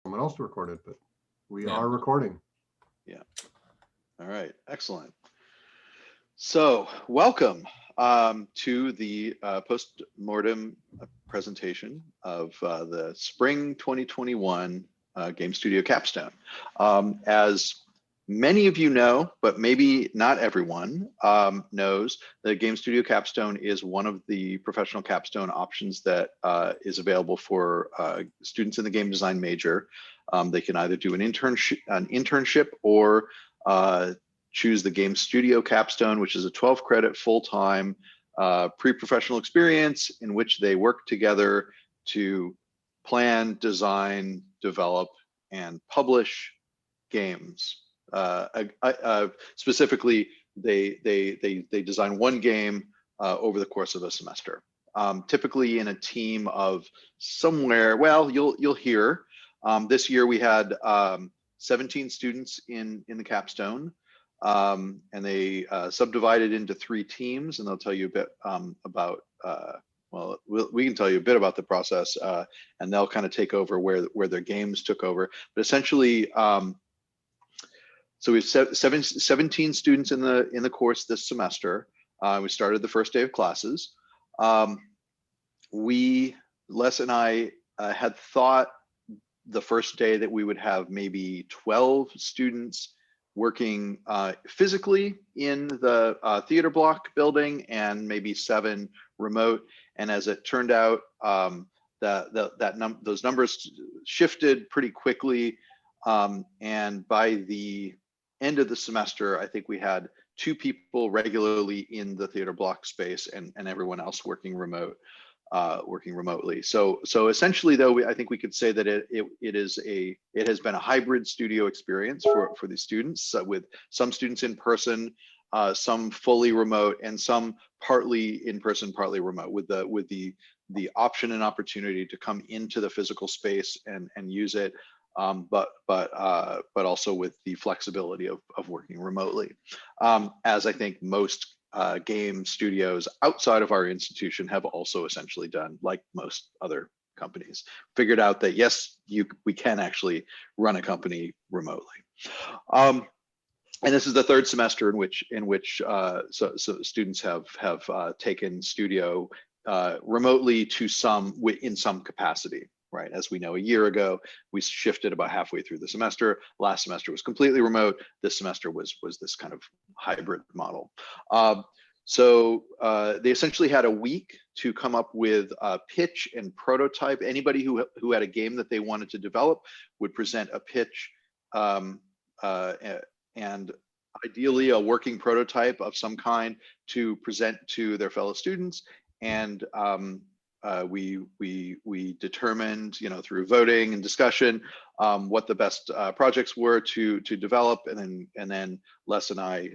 someone else to record it, but we Yeah. are recording. Yeah. All right. Excellent. So, welcome to the post-mortem presentation of the Spring 2021 Game Studio Capstone. As many of you know, but maybe not everyone knows, the Game Studio Capstone is one of the professional capstone options that is available for students in the game design major. They can either do an internship or choose the Game Studio Capstone, which is a 12 credit full-time pre-professional experience in which they work together to plan, design, develop, and publish games. Specifically, they design one game over the course of a semester. Typically in a team of somewhere, well, you'll hear. This year we had 17 students in the capstone, and they subdivided into 3 teams, and they'll tell you a bit about. Well, we can tell you a bit about the process, and they'll kind of take over where their games took over. But essentially, so we have 17 students in the course this semester. We started the first day of classes. Les and I had thought the first day that we would have maybe 12 students working physically in the theater block building and maybe 7 remote. And as it turned out, those numbers shifted pretty quickly. And by the end of the semester, I think we had 2 people regularly in the theater block space and everyone else working remote. Working remotely. So essentially, though, I think we could say that it has been a hybrid studio experience for the students, with some students in person, some fully remote, and some partly in person, partly remote, with the option and opportunity to come into the physical space and use it, but also with the flexibility of working remotely, as I think most game studios outside of our institution have also essentially done, like most other companies, figured out that yes, we can actually run a company remotely. And this is the 3rd semester in which so students have taken studio remotely to in some capacity. Right, as we know, a year ago we shifted about halfway through the semester. Last semester was completely remote. This semester was this kind of hybrid model. So they essentially had a week to come up with a pitch and prototype. Anybody who had a game that they wanted to develop would present a pitch, and ideally a working prototype of some kind to present to their fellow students. And we determined, through voting and discussion, what the best projects were to develop, and then Les and I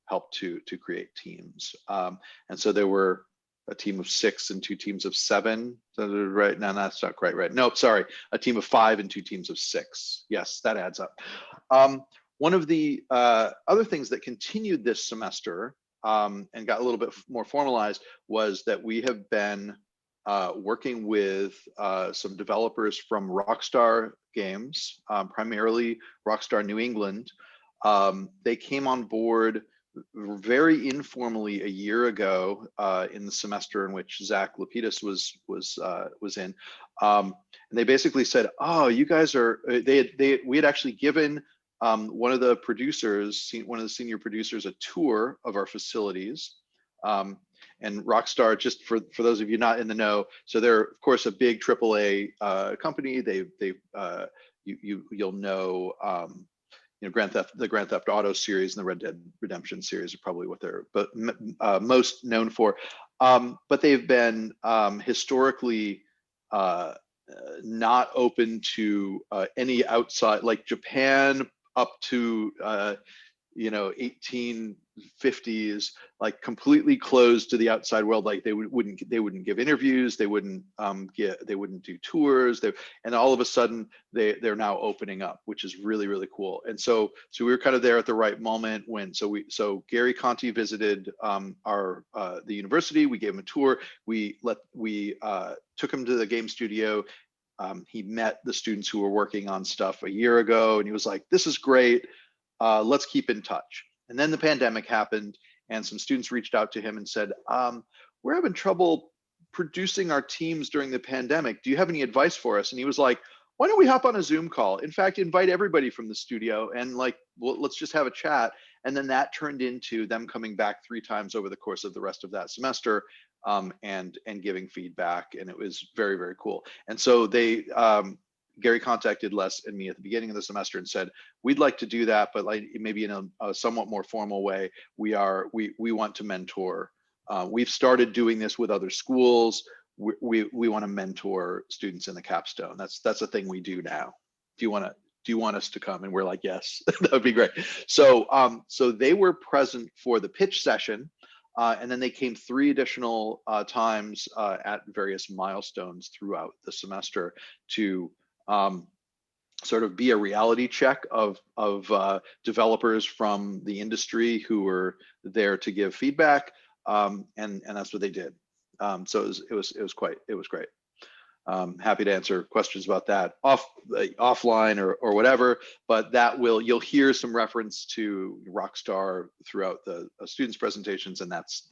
helped to create teams. And so there were a team of 6 and 2 teams of 7. So right now, that's not quite right. Nope, sorry, a team of 5 and 2 teams of 6. Yes, that adds up. One of the other things that continued this semester and got a little bit more formalized was that we have been working with some developers from Rockstar Games, primarily Rockstar New England. They came on board very informally a year ago in the semester in which Zach Lapidus was in. And they basically said, "Oh, you guys are." We had actually given one of the senior producers, a tour of our facilities. And Rockstar, just for those of you not in the know, so they're of course a big AAA company. You'll know, the Grand Theft Auto series and the Red Dead Redemption series are probably what they're most known for. But they've been historically not open to any outside, like Japan up to 1850s, like completely closed to the outside world. Like they wouldn't give interviews, they wouldn't do tours, and all of a sudden they're now opening up, which is really, really cool. And so we were kind of there at the right moment when so Gary Conti visited the university. We gave him a tour. We took him to the game studio. he met the students who were working on stuff a year ago, and he was like, "This is great. Let's keep in touch." And then the pandemic happened, and some students reached out to him and said, "We're having trouble producing our teams during the pandemic. Do you have any advice for us?" And he was like, "Why don't we hop on a Zoom call? In fact, invite everybody from the studio and like, let's just have a chat." And then that turned into them coming back 3 times over the course of the rest of that semester, and giving feedback. And it was very, very cool. And so Gary contacted Les and me at the beginning of the semester and said, "We'd like to do that, but like maybe in a somewhat more formal way. We want to mentor. We've started doing this with other schools. We want to mentor students in the capstone. That's a thing we do now. Do you want us to come?" And we're like, "Yes." That would be great. So they were present for the pitch session, and then they came 3 additional times at various milestones throughout the semester to sort of be a reality check of developers from the industry who were there to give feedback, and that's what they did. So it was great. Happy to answer questions about that offline or whatever, but you'll hear some reference to Rockstar throughout the students' presentations, and that's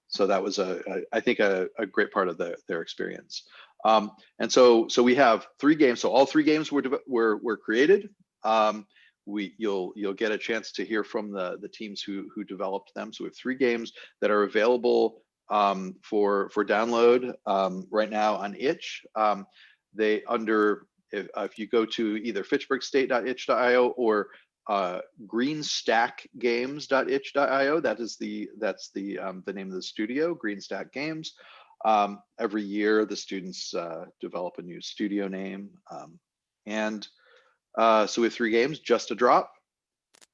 so that was I think a great part of their experience. And so we have 3 games. So all 3 games were created. You'll get a chance to hear from the teams who developed them. So we have 3 games that are available for download right now on itch. If you go to either fitchburgstate.itch.io or greenstackgames.itch.io, that's the name of the studio, Greenstack Games. Every year the students develop a new studio name, and so we have 3 games: Just a Drop,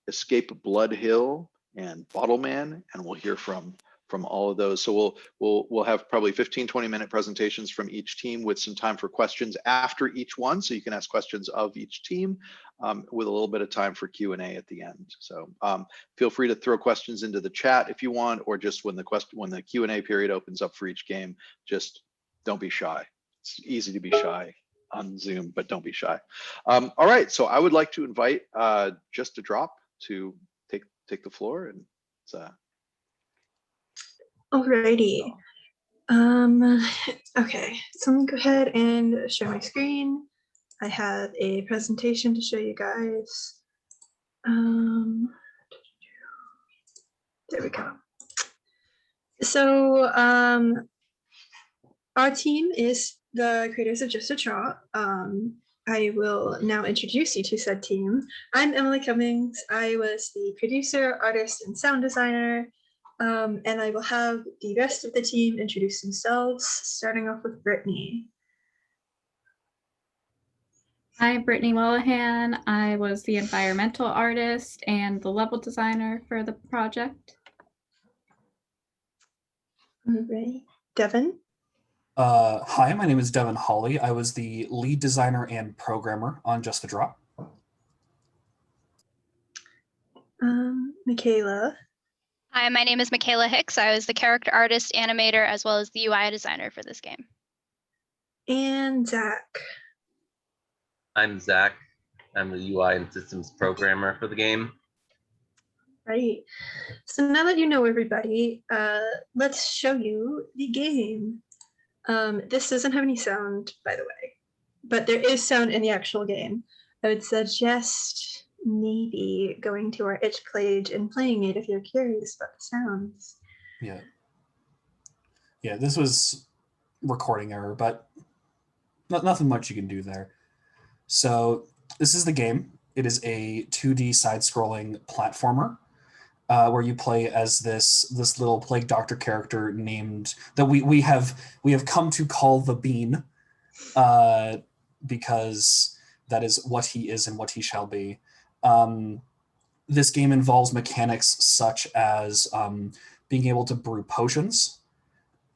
Escape Blood Hill, and Bottleman, and we'll hear from all of those. So we'll have probably 15-20 minute presentations from each team with some time for questions after each one, so you can ask questions of each team, with a little bit of time for Q&A at the end. So feel free to throw questions into the chat if you want, or just when the Q&A period opens up for each game, just don't be shy. It's easy to be shy on Zoom, but don't be shy. All right, so I would like to invite Just a Drop to take the floor, and Alrighty. Okay, so let me go ahead and share my screen. I have a presentation to show you guys. There we go. So our team is the creators of Just a Trot. I will now introduce you to said team. I'm Emily Cummings. I was the producer, artist, and sound designer. And I will have the rest of the team introduce themselves, starting off with Brittany. Hi, Brittany Lillihan. I was the environmental artist and the level designer for the project. All right. Devin? Hi, my name is Devin Hawley. I was the lead designer and programmer on Just a Drop. Michaela? Hi, my name is Michaela Hicks. I was the character artist, animator, as well as the UI designer for this game. And Zach? I'm Zach. I'm the UI and systems programmer for the game. Right. So now that you know everybody, let's show you the game. This doesn't have any sound, by the way, but there is sound in the actual game. I would suggest maybe going to our itch page and playing it if you're curious about the sounds. Yeah, this was recording error, but nothing much you can do there. So this is the game. It is a 2D side-scrolling platformer where you play as this little plague doctor character named that we have come to call the Bean, because that is what he is and what he shall be. This game involves mechanics such as being able to brew potions,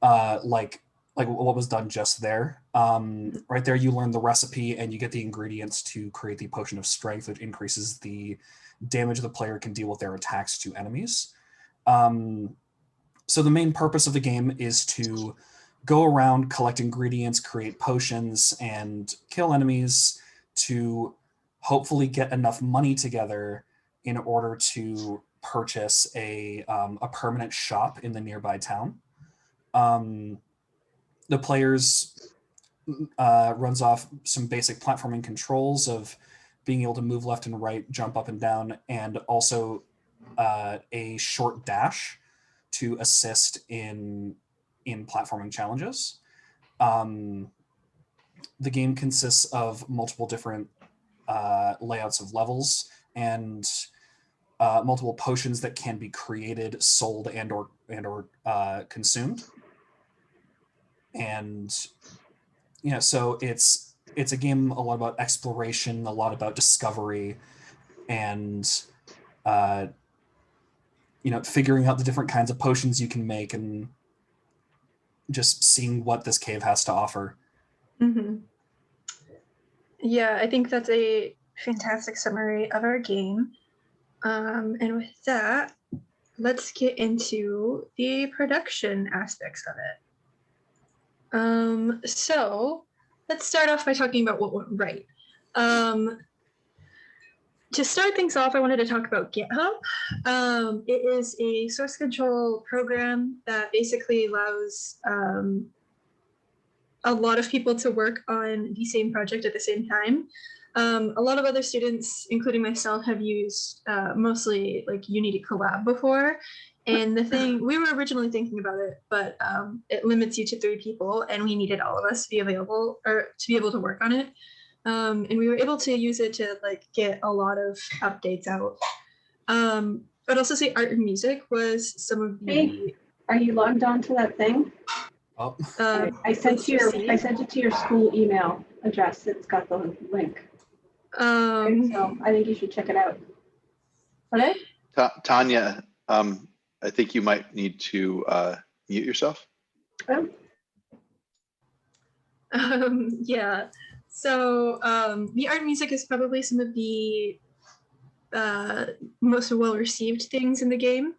like what was done just there. Right there, you learn the recipe and you get the ingredients to create the potion of strength, which increases the damage the player can deal with their attacks to enemies. So the main purpose of the game is to go around, collect ingredients, create potions, and kill enemies to hopefully get enough money together in order to purchase a permanent shop in the nearby town. The players runs off some basic platforming controls of being able to move left and right, jump up and down, and also a short dash to assist in platforming challenges. The game consists of multiple different layouts of levels and multiple potions that can be created, sold, and or consumed. And so it's a game a lot about exploration, a lot about discovery, and figuring out the different kinds of potions you can make and just seeing what this cave has to offer. Mm-hmm. Yeah, I think that's a fantastic summary of our game. And with that, let's get into the production aspects of it. So let's start off by talking about what went right. To start things off, I wanted to talk about GitHub. It is a source control program that basically allows a lot of people to work on the same project at the same time. A lot of other students, including myself, have used mostly like Unity Collab before. And the thing, we were originally thinking about it, but it limits you to 3 people, and we needed all of us to be available or to be able to work on it. And we were able to use it to like get a lot of updates out. I'd also say art and music was some of the. Hey, are you logged on to that thing? Oh. I sent it to your school email address. It's got the link. So I think you should check it out. Okay. Tanya, I think you might need to mute yourself. Oh. Yeah. So the art and music is probably some of the most well-received things in the game.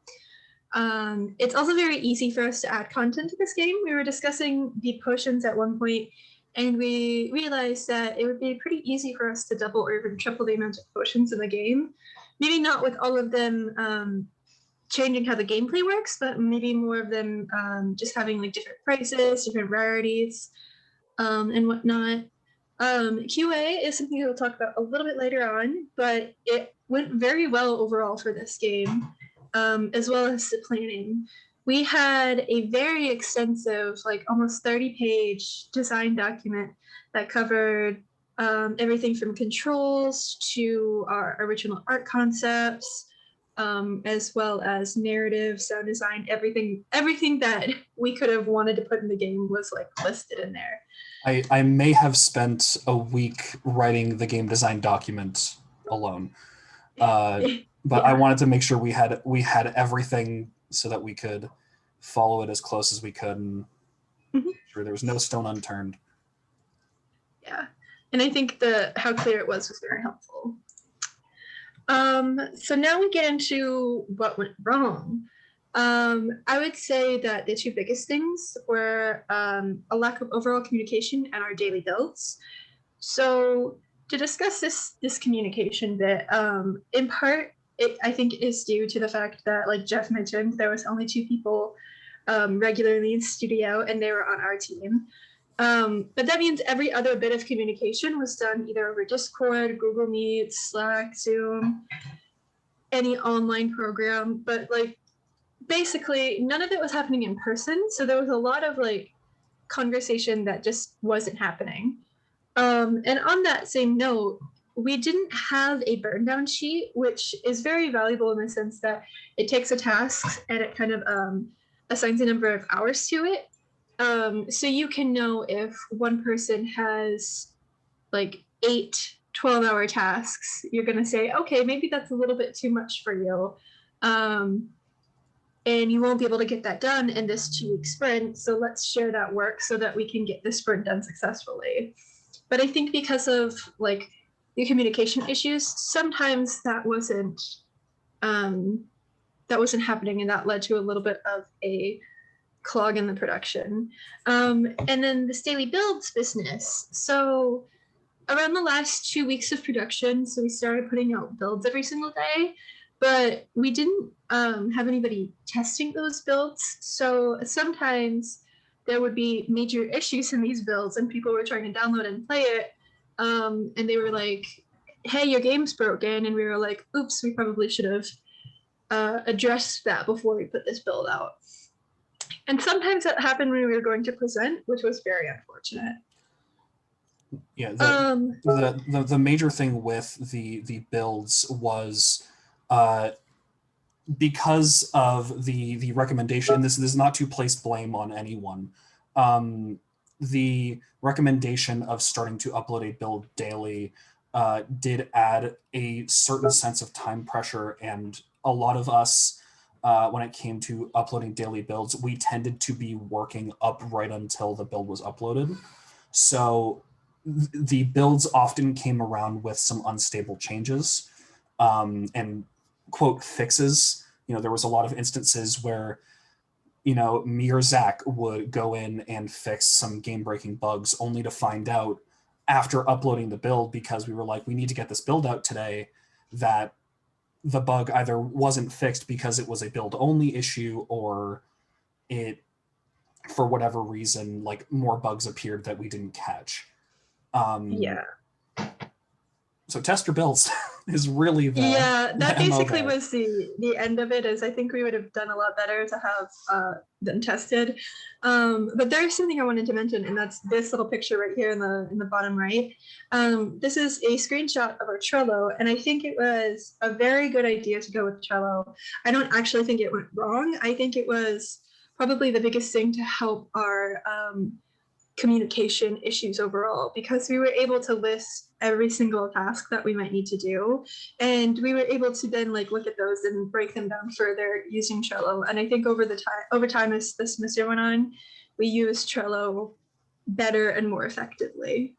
It's also very easy for us to add content to this game. We were discussing the potions at one point, and we realized that it would be pretty easy for us to double or even triple the amount of potions in the game. Maybe not with all of them changing how the gameplay works, but maybe more of them just having like different prices, different rarities, and whatnot. QA is something we'll talk about a little bit later on, but it went very well overall for this game, as well as the planning. We had a very extensive, like almost 30-page design document that covered everything from controls to our original art concepts, as well as narrative, sound design, everything that we could have wanted to put in the game was like listed in there. I may have spent a week writing the game design document alone, but yeah. I wanted to make sure we had everything so that we could follow it as close as we could and make sure there was no stone unturned. Yeah, and I think how clear it was very helpful. So now we get into what went wrong. I would say that the 2 biggest things were a lack of overall communication and our daily builds. So to discuss this communication bit, in part, I think it is due to the fact that, like Jeff mentioned, there was only 2 people regularly in studio, and they were on our team. But that means every other bit of communication was done either over Discord, Google Meet, Slack, Zoom, any online program. But like basically none of it was happening in person. So there was a lot of like conversation that just wasn't happening. And on that same note, we didn't have a burn down sheet, which is very valuable in the sense that it takes a task and it kind of assigns a number of hours to it. So you can know if one person has like 8 12-hour tasks, you're going to say, okay, maybe that's a little bit too much for you. And you won't be able to get that done in this 2-week sprint. So let's share that work so that we can get the sprint done successfully. But I think because of like the communication issues, sometimes that wasn't happening, and that led to a little bit of a clog in the production. And then this daily builds business. So around the last 2 weeks of production, so we started putting out builds every single day, but we didn't have anybody testing those builds. So sometimes there would be major issues in these builds and people were trying to download and play it. And they were like, hey, your game's broken. And we were like, oops, we probably should have addressed that before we put this build out. And sometimes that happened when we were going to present, which was very unfortunate. Yeah, the major thing with the builds was because of the recommendation, and this is not to place blame on anyone, the recommendation of starting to upload a build daily did add a certain sense of time pressure, and a lot of us, when it came to uploading daily builds, we tended to be working up right until the build was uploaded. So the builds often came around with some unstable changes and quote fixes. You know, there was a lot of instances where, you know, me or Zach would go in and fix some game-breaking bugs only to find out after uploading the build, because we were like, we need to get this build out today, that the bug either wasn't fixed because it was a build-only issue, or it, for whatever reason, like more bugs appeared that we didn't catch. Yeah. So test your builds is really the that the basically MO there. was the end of it. Is I think we would have done a lot better to have them tested. But there's something I wanted to mention, and that's this little picture right here in the bottom right. This is a screenshot of our Trello, and I think it was a very good idea to go with Trello. I don't actually think it went wrong. I think it was probably the biggest thing to help our communication issues overall, because we were able to list every single task that we might need to do, and we were able to then like look at those and break them down further using Trello. And I think over time as the semester went on, we used Trello better and more effectively.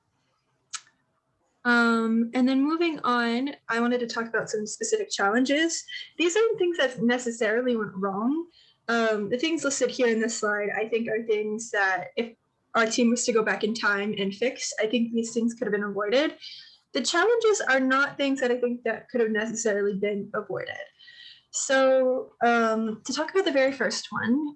And then moving on, I wanted to talk about some specific challenges. These aren't things that necessarily went wrong. The things listed here in this slide, I think, are things that if our team was to go back in time and fix, I think these things could have been avoided. The challenges are not things that I think that could have necessarily been avoided. So to talk about the very first one,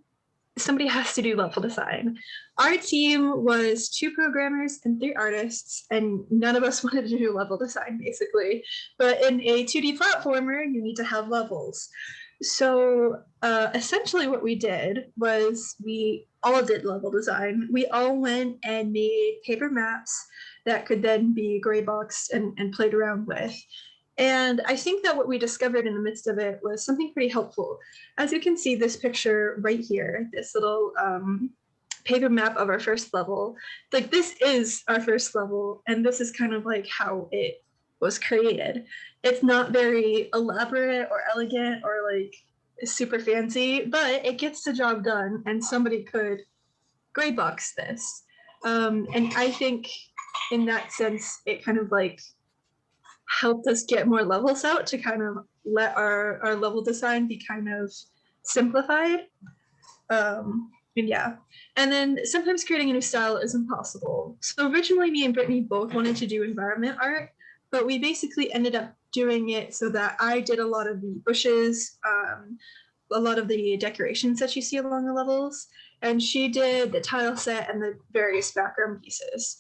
somebody has to do level design. Our team was 2 programmers and 3 artists, and none of us wanted to do level design, basically. But in a 2D platformer, you need to have levels. So essentially what we did was we all did level design. We all went and made paper maps that could then be gray boxed and played around with. And I think that what we discovered in the midst of it was something pretty helpful. As you can see, this picture right here, this little paper map of our first level, like this is our first level, and this is kind of like how it was created. It's not very elaborate or elegant or like super fancy, but it gets the job done, and somebody could gray box this. And I think in that sense, it kind of like helped us get more levels out to kind of let our level design be kind of simplified. And yeah, and then sometimes creating a new style is impossible. So originally me and Brittany both wanted to do environment art, but we basically ended up doing it so that I did a lot of the bushes, a lot of the decorations that you see along the levels, and she did the tile set and the various background pieces.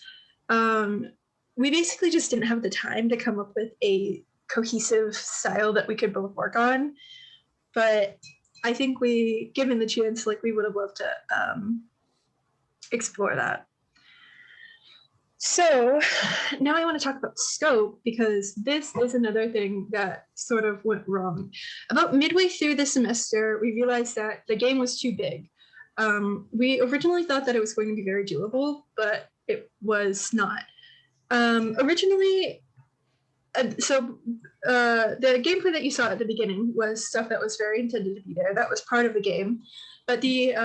We basically just didn't have the time to come up with a cohesive style that we could both work on, but I think we, given the chance, like we would have loved to explore that. So now I want to talk about scope, because this is another thing that sort of went wrong. About midway through the semester, we realized that the game was too big. We originally thought that it was going to be very doable, but it was not. Originally, the gameplay that you saw at the beginning was stuff that was very intended to be there. That was part of the game. But the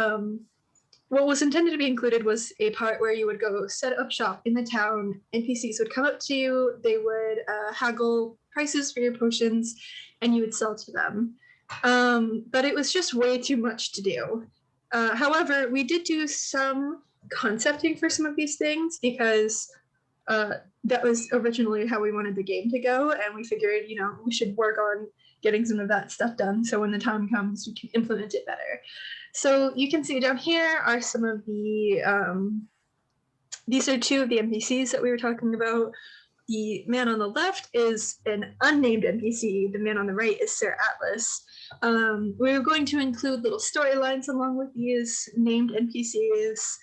what was intended to be included was a part where you would go set up shop in the town. NPCs would come up to you. They would haggle prices for your potions, and you would sell to them. But it was just way too much to do. However, we did do some concepting for some of these things because that was originally how we wanted the game to go, and we figured, we should work on getting some of that stuff done so when the time comes, we can implement it better. So you can see down here are some of the, these are two of the NPCs that we were talking about. The man on the left is an unnamed NPC. The man on the right is Sir Atlas. We were going to include little storylines along with these named NPCs.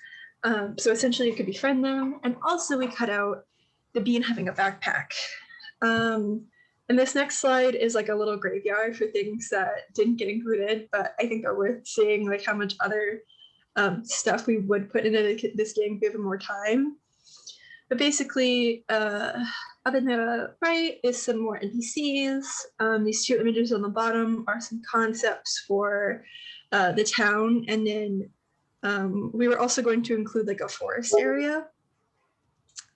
So essentially you could befriend them. And also we cut out the bean having a backpack. And this next slide is like a little graveyard for things that didn't get included, but I think are worth seeing, like how much other stuff we would put into this game given more time. But basically, up in the right is some more NPCs. These two images on the bottom are some concepts for the town. And then we were also going to include like a forest area.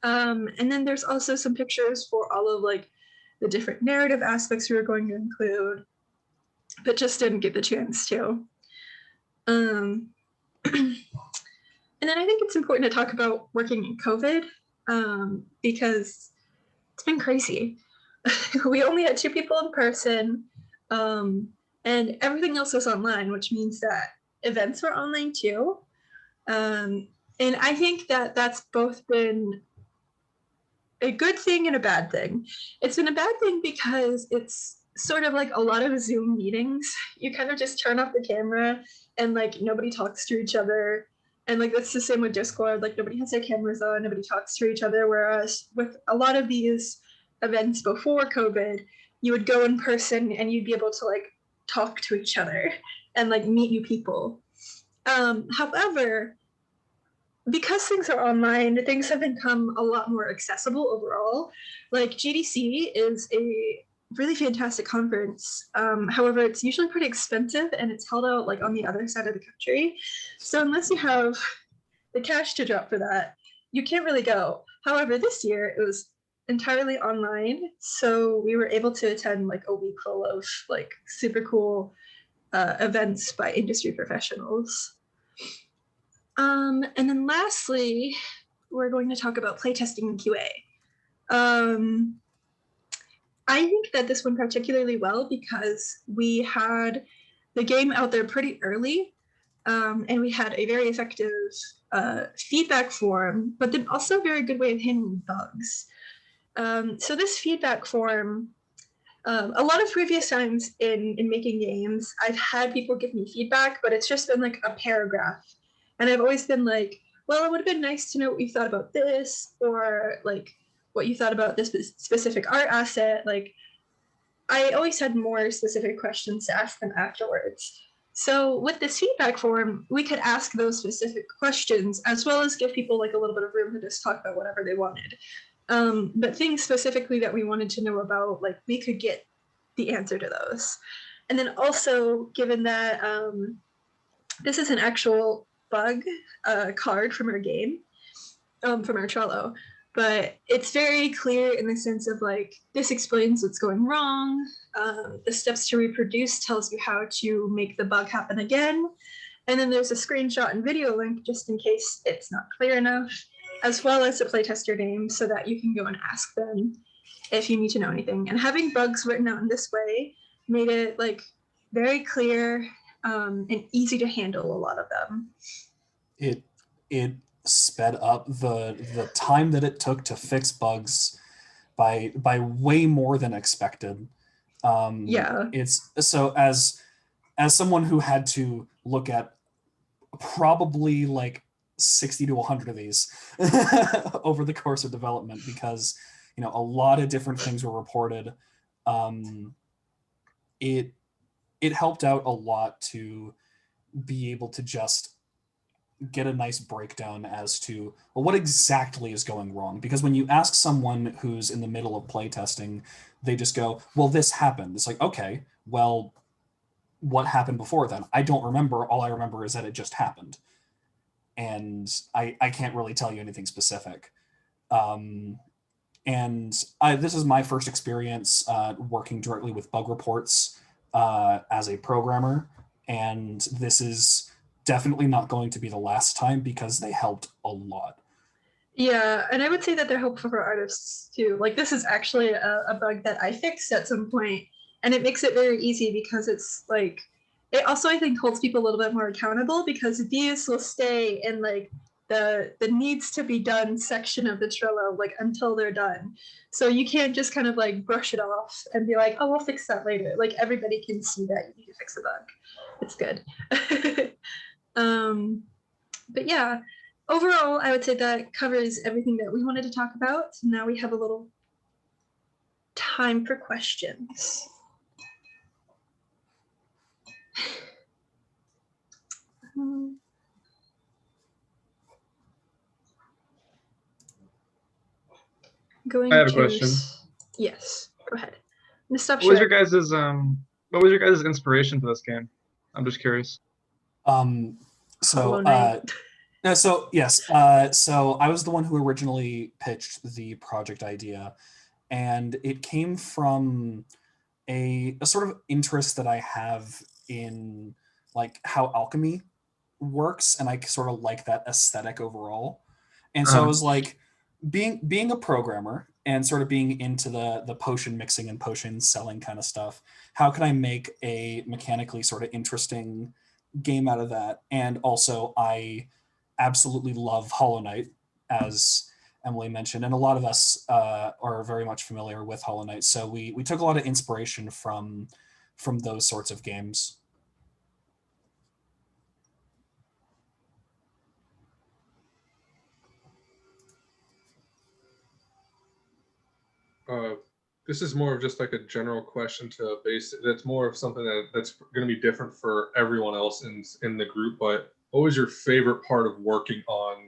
And then there's also some pictures for all of like the different narrative aspects we were going to include, but just didn't get the chance to. And then I think it's important to talk about working in COVID. Because it's been crazy. We only had 2 people in person, and everything else was online, which means that events were online too. And I think that that's both been a good thing and a bad thing. It's been a bad thing because it's sort of like a lot of Zoom meetings. You kind of just turn off the camera and like nobody talks to each other. And like that's the same with Discord, like nobody has their cameras on, nobody talks to each other. Whereas with a lot of these events before COVID, you would go in person and you'd be able to like talk to each other and like meet new people. However, because things are online, things have become a lot more accessible overall. Like GDC is a really fantastic conference. However, it's usually pretty expensive and it's held out like on the other side of the country. So unless you have the cash to drop for that, you can't really go. However, this year it was entirely online. So we were able to attend like a week full of like super cool events by industry professionals. And then lastly, we're going to talk about playtesting and QA. I think that this went particularly well because we had the game out there pretty early, and we had a very effective feedback form, but then also a very good way of handling bugs. So this feedback form, a lot of previous times in making games, I've had people give me feedback, but it's just been like a paragraph. And I've always been like, well, it would have been nice to know what you thought about this, or like, what you thought about this specific art asset. Like, I always had more specific questions to ask them afterwards. So with this feedback form, we could ask those specific questions as well as give people like a little bit of room to just talk about whatever they wanted. But things specifically that we wanted to know about, like we could get the answer to those. And then also, given that this is an actual bug card from our game, from our Trello, but it's very clear in the sense of like, this explains what's going wrong. The steps to reproduce tells you how to make the bug happen again. And then there's a screenshot and video link just in case it's not clear enough, as well as a playtester name so that you can go and ask them if you need to know anything. And having bugs written out in this way made it like very clear and easy to handle a lot of them. It sped up the time that it took to fix bugs by way more than expected. Yeah. It's so as someone who had to look at probably like 60 to 100 of these over the course of development, because a lot of different things were reported. It helped out a lot to be able to just get a nice breakdown as to, well, what exactly is going wrong. Because when you ask someone who's in the middle of playtesting, they just go, well, this happened. It's like, okay, well, what happened before then? I don't remember. All I remember is that it just happened. And I can't really tell you anything specific. And this is my first experience working directly with bug reports as a programmer. And this is definitely not going to be the last time because they helped a lot. Yeah, and I would say that they're helpful for artists too. Like this is actually a bug that I fixed at some point, and it makes it very easy because it's like it also I think holds people a little bit more accountable because views will stay in like the needs to be done section of the Trello like until they're done. So you can't just kind of like brush it off and be like, oh, we'll fix that later. Like everybody can see that you need to fix a bug. It's good. But yeah, overall, I would say that covers everything that we wanted to talk about. So now we have a little time for questions. Going I have a to question. Yes, go ahead. I'm gonna stop What was your sharing. guys's what was your guys' inspiration for this game? I'm just curious. Hollow So Knight. so yes, so I was the one who originally pitched the project idea, and it came from a sort of interest that I have in like how alchemy works, and I sort of like that aesthetic overall. And so I was like, being a programmer and sort of being into the potion mixing and potion selling kind of stuff, how can I make a mechanically sort of interesting game out of that? And also I absolutely love Hollow Knight, as Emily mentioned, and a lot of us are very much familiar with Hollow Knight. So we took a lot of inspiration from those sorts of games. This is more of just like a general question to base. That's more of something that's going to be different for everyone else in the group. But what was your favorite part of working on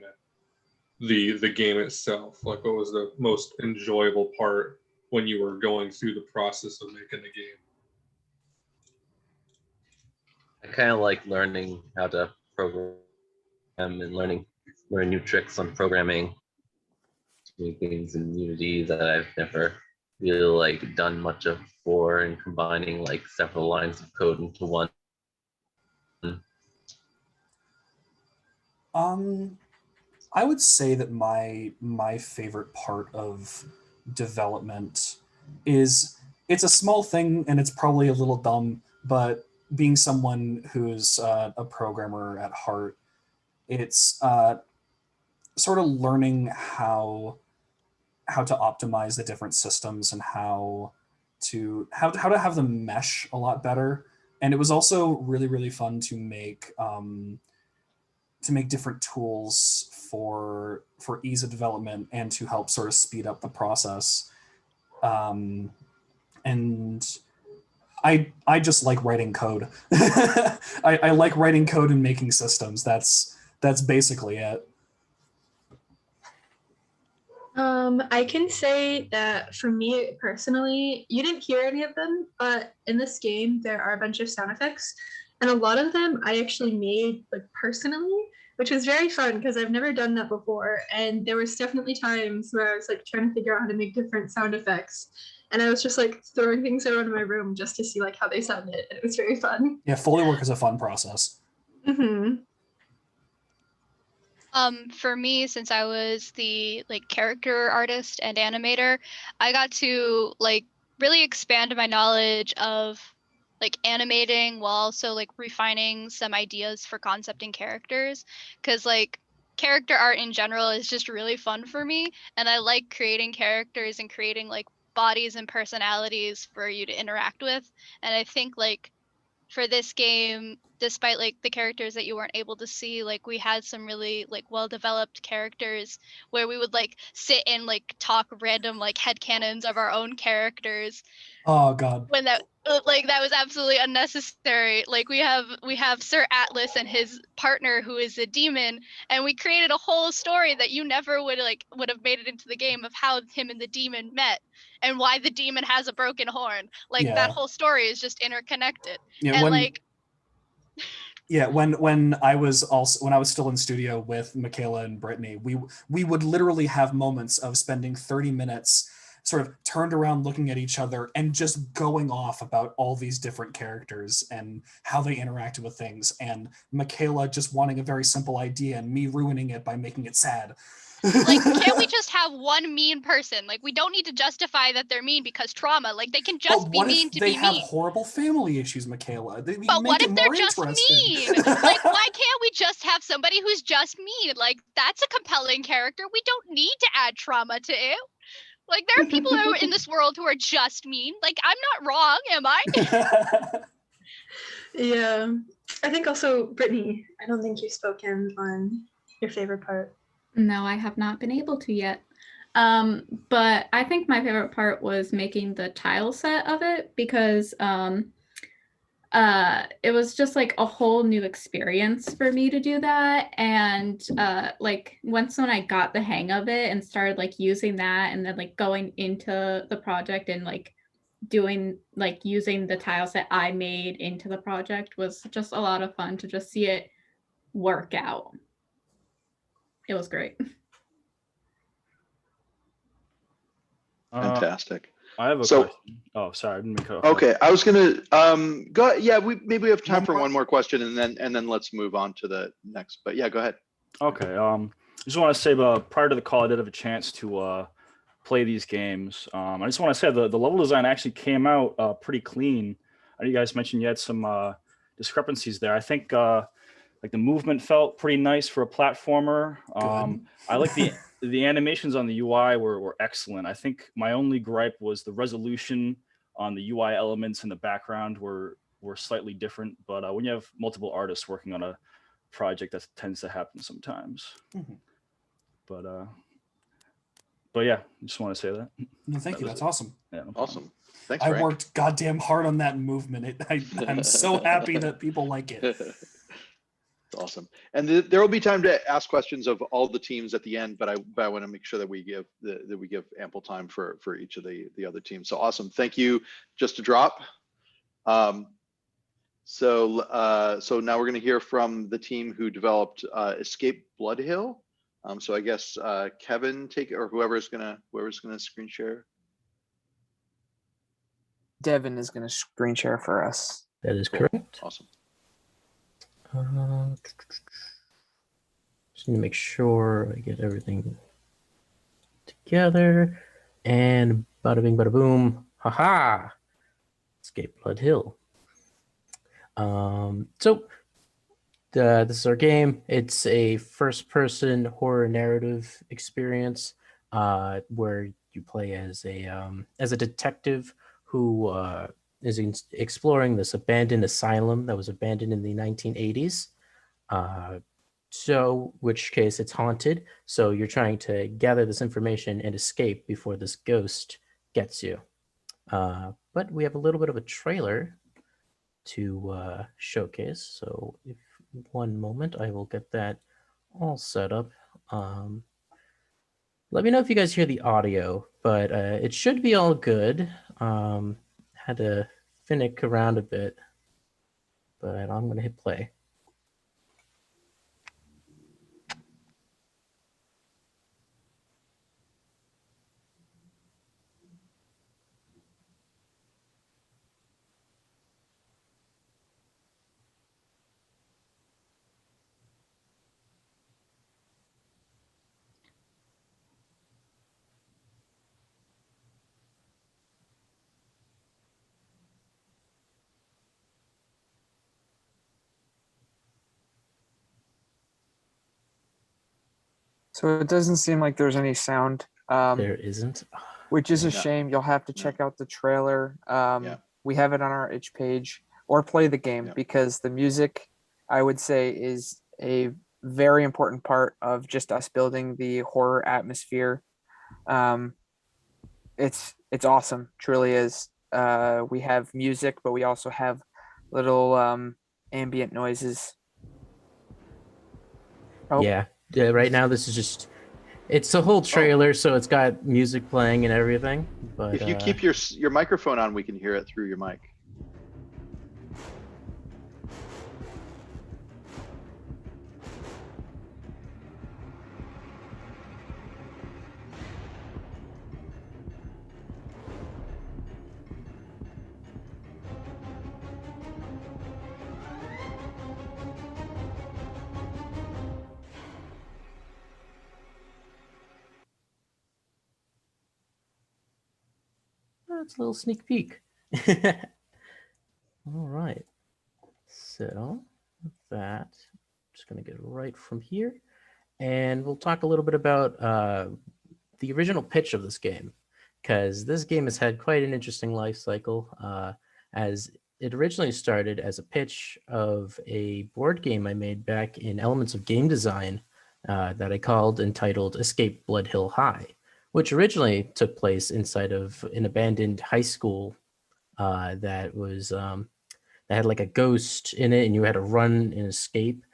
the game itself? Like, what was the most enjoyable part when you were going through the process of making the game? I kind of like learning how to program and learning new tricks on programming, doing things in Unity that I've never really like done much of before, and combining like several lines of code into one. I would say that my favorite part of development is, it's a small thing and it's probably a little dumb, but being someone who's a programmer at heart, it's sort of learning how to optimize the different systems and how to have them mesh a lot better. And it was also really fun to make different tools for ease of development and to help sort of speed up the process. And I just like writing code. I like writing code and making systems. That's basically it. I can say that for me personally, you didn't hear any of them, but in this game there are a bunch of sound effects, and a lot of them I actually made like personally, which was very fun because I've never done that before. And there was definitely times where I was like trying to figure out how to make different sound effects, and I was just like throwing things around my room just to see like how they sounded, and it was very fun. Yeah, Foley work is a fun process. Mm-hmm. For me, since I was the like character artist and animator, I got to like really expand my knowledge of like animating while also like refining some ideas for concepting characters, because like character art in general is just really fun for me, and I like creating characters and creating like bodies and personalities for you to interact with. And I think like for this game, despite like the characters that you weren't able to see, like we had some really like well developed characters where we would like sit and like talk random like headcanons of our own characters, Oh god. when that like that was absolutely unnecessary. Like we have Sir Atlas and his partner who is a demon, and we created a whole story that you never would have made it into the game of how him and the demon met and why the demon has a broken horn. Like Yeah. that whole story is just interconnected. Yeah, And when like when I was still in studio with Michaela and Brittany, we would literally have moments of spending 30 minutes sort of turned around looking at each other and just going off about all these different characters and how they interacted with things, and Michaela just wanting a very simple idea and me ruining it by making it sad. Like, can't we just have one mean person? Like, we don't need to justify that they're mean because trauma. Like, they can just be mean to they be have mean. horrible family issues, Michaela? They But make what it if they're more just interesting. mean? Like, why can't we just have somebody who's just mean? Like, that's a compelling character. We don't need to add trauma to it. Like, there are people who are in this world who are just mean. Like, I'm not wrong, am I? Yeah. I think also, Brittany, I don't think you've spoken on your favorite part. No, I have not been able to yet. But I think my favorite part was making the tile set of it, because it was just like a whole new experience for me to do that. And like when I got the hang of it and started like using that, and then like going into the project and like doing like using the tile set I made into the project, was just a lot of fun to just see it work out. It was great. Fantastic. I have a So- question. Oh, sorry, I didn't mean to cut off. Okay, I was gonna go. Yeah, we have time One for more? one more question, and then let's move on to the next. But yeah, go ahead. Okay. Just want to say, prior to the call, I did have a chance to play these games. I just want to say the level design actually came out pretty clean. I know you guys mentioned you had some discrepancies there. I think like the movement felt pretty nice for a platformer. I like the animations on the UI were excellent. I think my only gripe was the resolution on the UI elements in the background were slightly different. But when you have multiple artists working on a project, that tends to happen sometimes. Mhm. But yeah, just want to say that. No, thank you. That's awesome. Yeah, no problem. Awesome. Thanks, I Frank. worked goddamn hard on that movement. I'm so happy that people like it. It's awesome. And there will be time to ask questions of all the teams at the end, but I want to make sure that we give ample time for each of the other teams. So awesome. Thank you. Just to drop. So now we're going to hear from the team who developed Escape Blood Hill. So I guess Kevin take it, or whoever's gonna screen share. Devin is going to screen share for us. That is Cool. correct. Awesome. Just need to make sure I get everything together. And bada bing, bada boom. Haha! Escape Blood Hill. So this is our game. It's a first-person horror narrative experience where you play as a detective who is exploring this abandoned asylum that was abandoned in the 1980s. So, which case it's haunted. So you're trying to gather this information and escape before this ghost gets you. But we have a little bit of a trailer to showcase. So if one moment, I will get that all set up. Let me know if you guys hear the audio, but it should be all good. Had to finick around a bit, but I'm going to hit play. So it doesn't seem like there's any sound. There isn't. Which is a No. shame. You'll have to check out the trailer. Yeah. We have it on our itch page, or play the game, Yeah. because the music, I would say, is a very important part of just us building the horror atmosphere. It's awesome, truly is. We have music, but we also have little ambient noises. Oh. Yeah. Right now, this is just. It's a whole trailer, so it's got music playing and everything. But If you keep your microphone on, we can hear it through your mic. that's a little sneak peek. All right. So with that, I'm just going to get right from here. And we'll talk a little bit about the original pitch of this game, because this game has had quite an interesting life cycle, as it originally started as a pitch of a board game I made back in Elements of Game Design that I called entitled Escape Blood Hill High, which originally took place inside of an abandoned high school that was that had like a ghost in it, and you had to run and escape.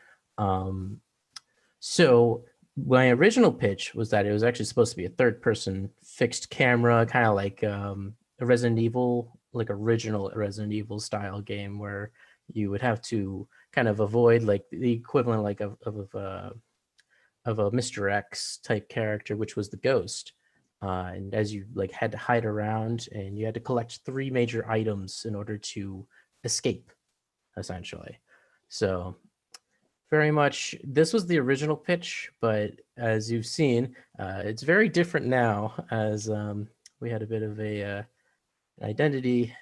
So my original pitch was that it was actually supposed to be a third-person fixed camera, kind of like a Resident Evil, like original Resident Evil style game, where you would have to kind of avoid like the equivalent like of a Mr. X type character, which was the ghost. And as you like had to hide around, and you had to collect 3 major items in order to escape, essentially. So very much, this was the original pitch, but as you've seen, it's very different now, as we had a bit of an identity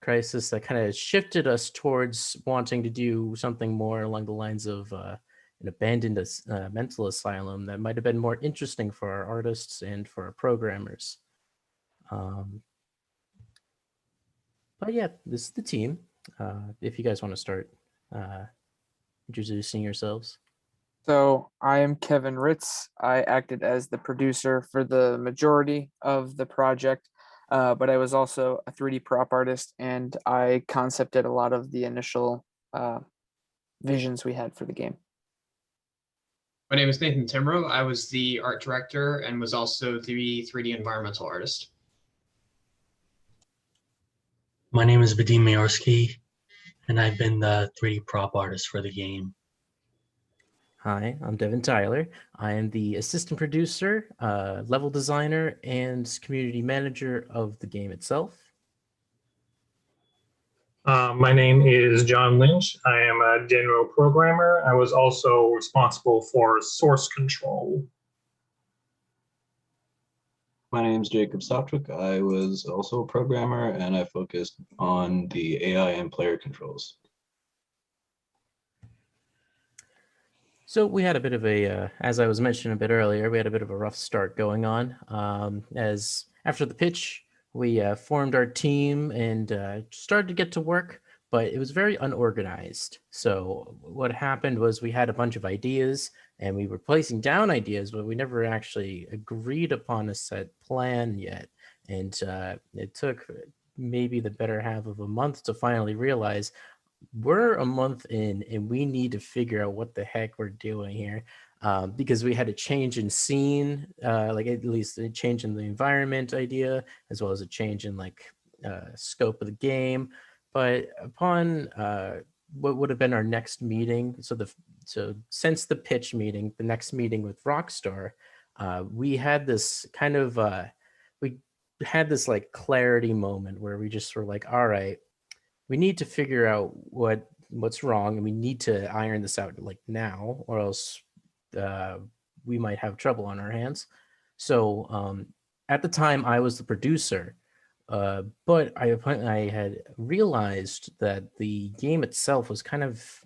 crisis that kind of shifted us towards wanting to do something more along the lines of an abandoned mental asylum that might have been more interesting for our artists and for our programmers. But yeah, this is the team. If you guys want to start introducing yourselves. So I am Kevin Ritz. I acted as the producer for the majority of the project, but I was also a 3D prop artist, and I concepted a lot of the initial visions we had for the game. My name is Nathan Timro. I was the art director and was also the 3D environmental artist. My name is Vadim Mayorsky, and I've been the 3D prop artist for the game. Hi, I'm Devin Tyler. I am the assistant producer, level designer, and community manager of the game itself. My name is John Lynch. I am a general programmer. I was also responsible for source control. My name is Jacob Sopchik. I was also a programmer, and I focused on the AI and player controls. So we had a bit of a, as I was mentioning a bit earlier, we had a bit of a rough start going on. As after the pitch, we formed our team and started to get to work, but it was very unorganized. So what happened was we had a bunch of ideas, and we were placing down ideas, but we never actually agreed upon a set plan yet. And it took maybe the better half of a month to finally realize we're a month in and we need to figure out what the heck we're doing here, because we had a change in scene, like at least a change in the environment idea, as well as a change in like scope of the game. But upon what would have been our next meeting, so since the pitch meeting, the next meeting with Rockstar, we had this kind of we had this like clarity moment where we just were like, all right, we need to figure out what's wrong, and we need to iron this out like now, or else we might have trouble on our hands. So at the time, I was the producer, but I had realized that the game itself was kind of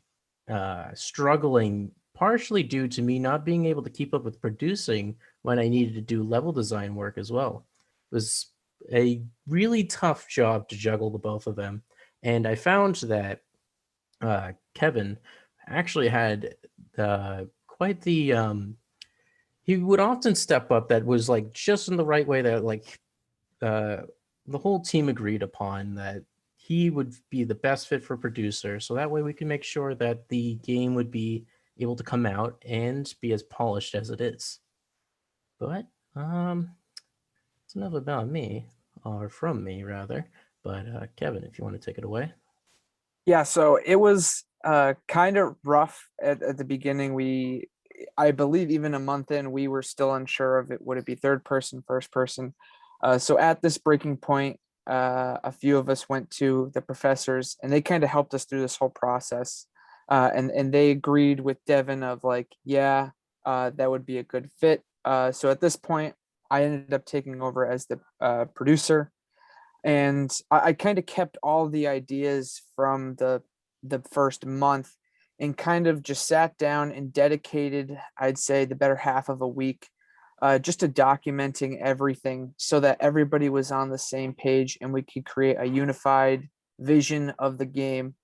struggling, partially due to me not being able to keep up with producing when I needed to do level design work as well. It was a really tough job to juggle the both of them. And I found that Kevin actually had quite the, he would often step up that was like just in the right way that like the whole team agreed upon, that he would be the best fit for producer. So that way we can make sure that the game would be able to come out and be as polished as it is. But it's enough about me, or from me rather. But Kevin, if you want to take it away. Yeah, so it was kind of rough at the beginning. I believe even a month in, we were still unsure of it. Would it be third person, first person? So at this breaking point, a few of us went to the professors, and they kind of helped us through this whole process. And they agreed with Devin of like, yeah, that would be a good fit. So at this point, I ended up taking over as the producer. And I kind of kept all the ideas from the first month and kind of just sat down and dedicated, I'd say, the better half of a week just to documenting everything so that everybody was on the same page and we could create a unified vision of the game.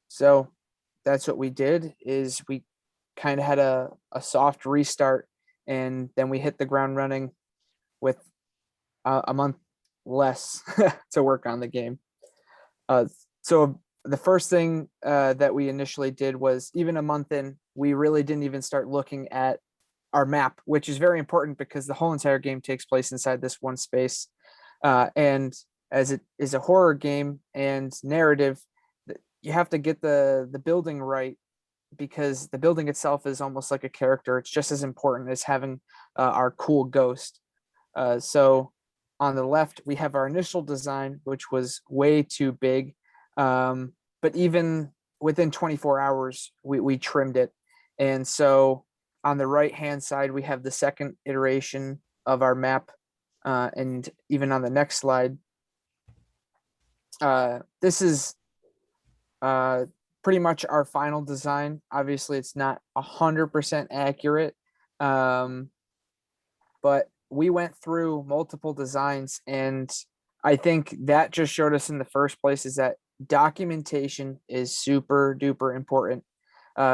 So that's what we did, is we kind of had a soft restart, and then we hit the ground running with a month less to work on the game. So the first thing that we initially did was, even a month in, we really didn't even start looking at our map, which is very important because the whole entire game takes place inside this one space. And as it is a horror game and narrative, you have to get the building right, because the building itself is almost like a character. It's just as important as having our cool ghost. So on the left, we have our initial design, which was way too big. But even within 24 hours, we trimmed it. And so on the right-hand side, we have the second iteration of our map. And even on the next slide, this is pretty much our final design. Obviously, it's not 100% accurate, but we went through multiple designs, and I think that just showed us in the first place is that documentation is super duper important,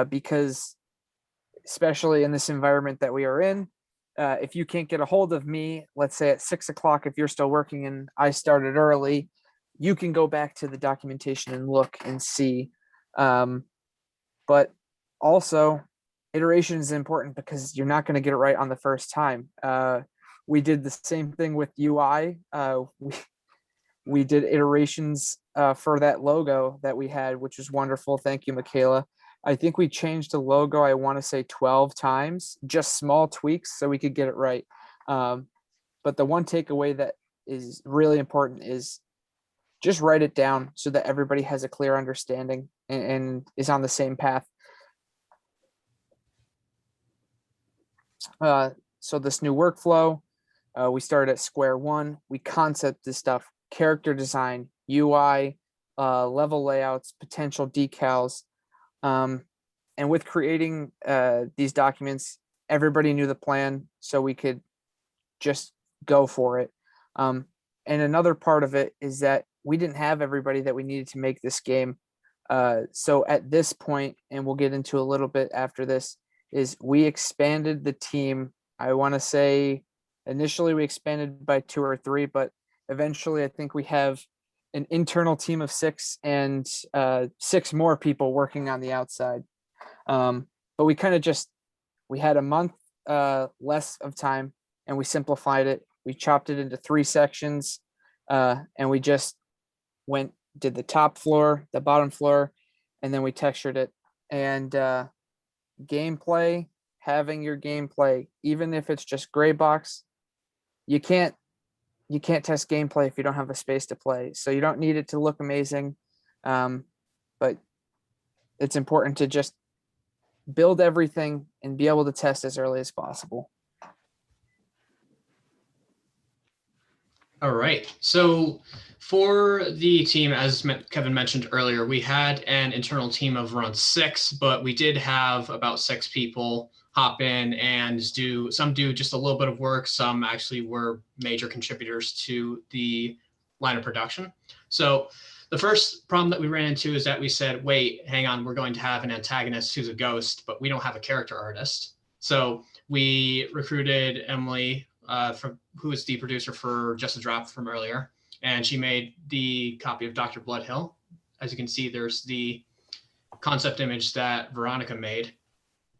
because especially in this environment that we are in, if you can't get a hold of me, let's say at 6 o'clock, if you're still working and I started early, you can go back to the documentation and look and see. But also, iteration is important because you're not going to get it right on the first time. We did the same thing with UI. We did iterations for that logo that we had, which was wonderful. Thank you, Michaela. I think we changed the logo, I want to say 12 times, just small tweaks so we could get it right. But the one takeaway that is really important is just write it down so that everybody has a clear understanding and is on the same path. So this new workflow, we started at square one. We concept this stuff, character design, UI, level layouts, potential decals. And with creating these documents, everybody knew the plan, so we could just go for it. And another part of it is that we didn't have everybody that we needed to make this game. So at this point, and we'll get into a little bit after this, is we expanded the team. I want to say initially we expanded by 2 or 3, but eventually I think we have an internal team of 6 and 6 more people working on the outside. But we kind of we had a month less of time, and we simplified it. We chopped it into 3 sections, and we just did the top floor, the bottom floor, and then we textured it. And gameplay, having your gameplay, even if it's just gray box, you can't test gameplay if you don't have a space to play. So you don't need it to look amazing, but it's important to just build everything and be able to test as early as possible. All right. So for the team, as Kevin mentioned earlier, we had an internal team of around 6, but we did have about 6 people hop in and do just a little bit of work. Some actually were major contributors to the line of production. So the first problem that we ran into is that we said, wait, hang on, we're going to have an antagonist who's a ghost, but we don't have a character artist. So we recruited Emily, who is the producer for Just a Drop from earlier, and she made the copy of Dr. Bloodhill. As you can see, there's the concept image that Veronica made,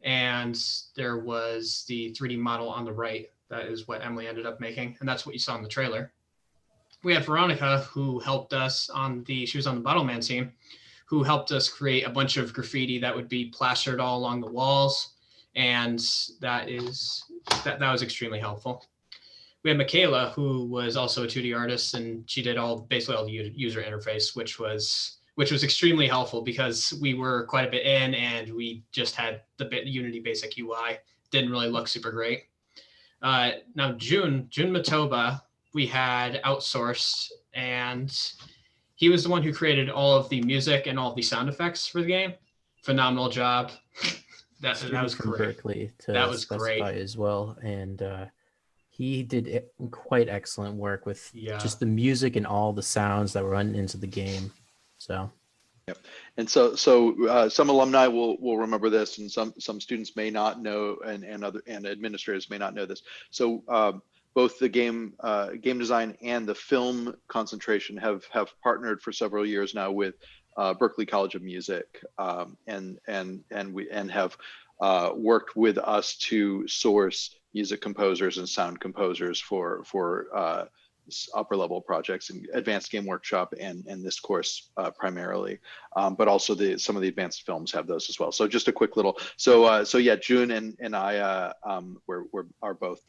and there was the 3D model on the right. That is what Emily ended up making, and that's what you saw in the trailer. We had Veronica, who helped us she was on the Bottleman team, who helped us create a bunch of graffiti that would be plastered all along the walls, and that was extremely helpful. We had Michaela, who was also a 2D artist, and she did basically all the user interface, which was extremely helpful because we were quite a bit in and we just had the Unity basic UI. Didn't really look super great. Now June Matoba we had outsourced, and he was the one who created all of the music and all of the sound effects for the game. Phenomenal job. that was from great. Berkeley to That was specify great. as well, and he did quite excellent work with Yeah. just the music and all the sounds that were run into the game. So. Yep. And so some alumni will remember this, and some students may not know, and administrators may not know this. So both the game design and the film concentration have partnered for several years now with Berklee College of Music, and have worked with us to source music composers and sound composers for upper level projects and advanced game workshop and this course primarily, but also some of the advanced films have those as well. So just a quick little, so yeah, June and I are both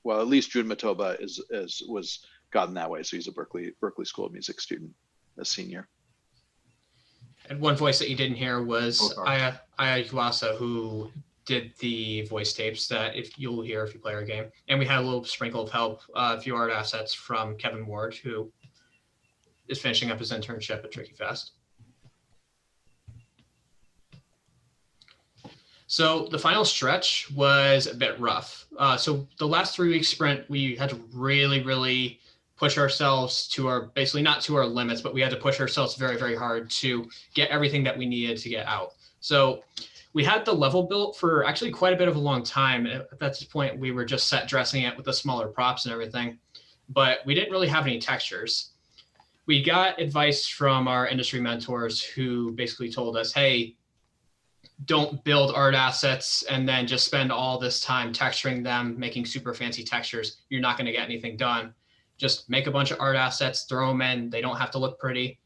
well, at least June Matoba was gotten that way, so he's a Berklee School of Music student, a senior. And one voice that you didn't hear was Aya Yuasa, who did the voice tapes that you'll hear if you play our game. And we had a little sprinkle of help, a few art assets from Kevin Ward, who is finishing up his internship at Tricky Fest. So the final stretch was a bit rough. So the last 3 week sprint, we had to really push ourselves to our, basically not to our limits, but we had to push ourselves very hard to get everything that we needed to get out. So we had the level built for actually quite a bit of a long time. At this point, we were just set dressing it with the smaller props and everything, but we didn't really have any textures. We got advice from our industry mentors who basically told us, hey, don't build art assets and then just spend all this time texturing them, making super fancy textures. You're not going to get anything done. Just make a bunch of art assets, throw them in. They don't have to look pretty,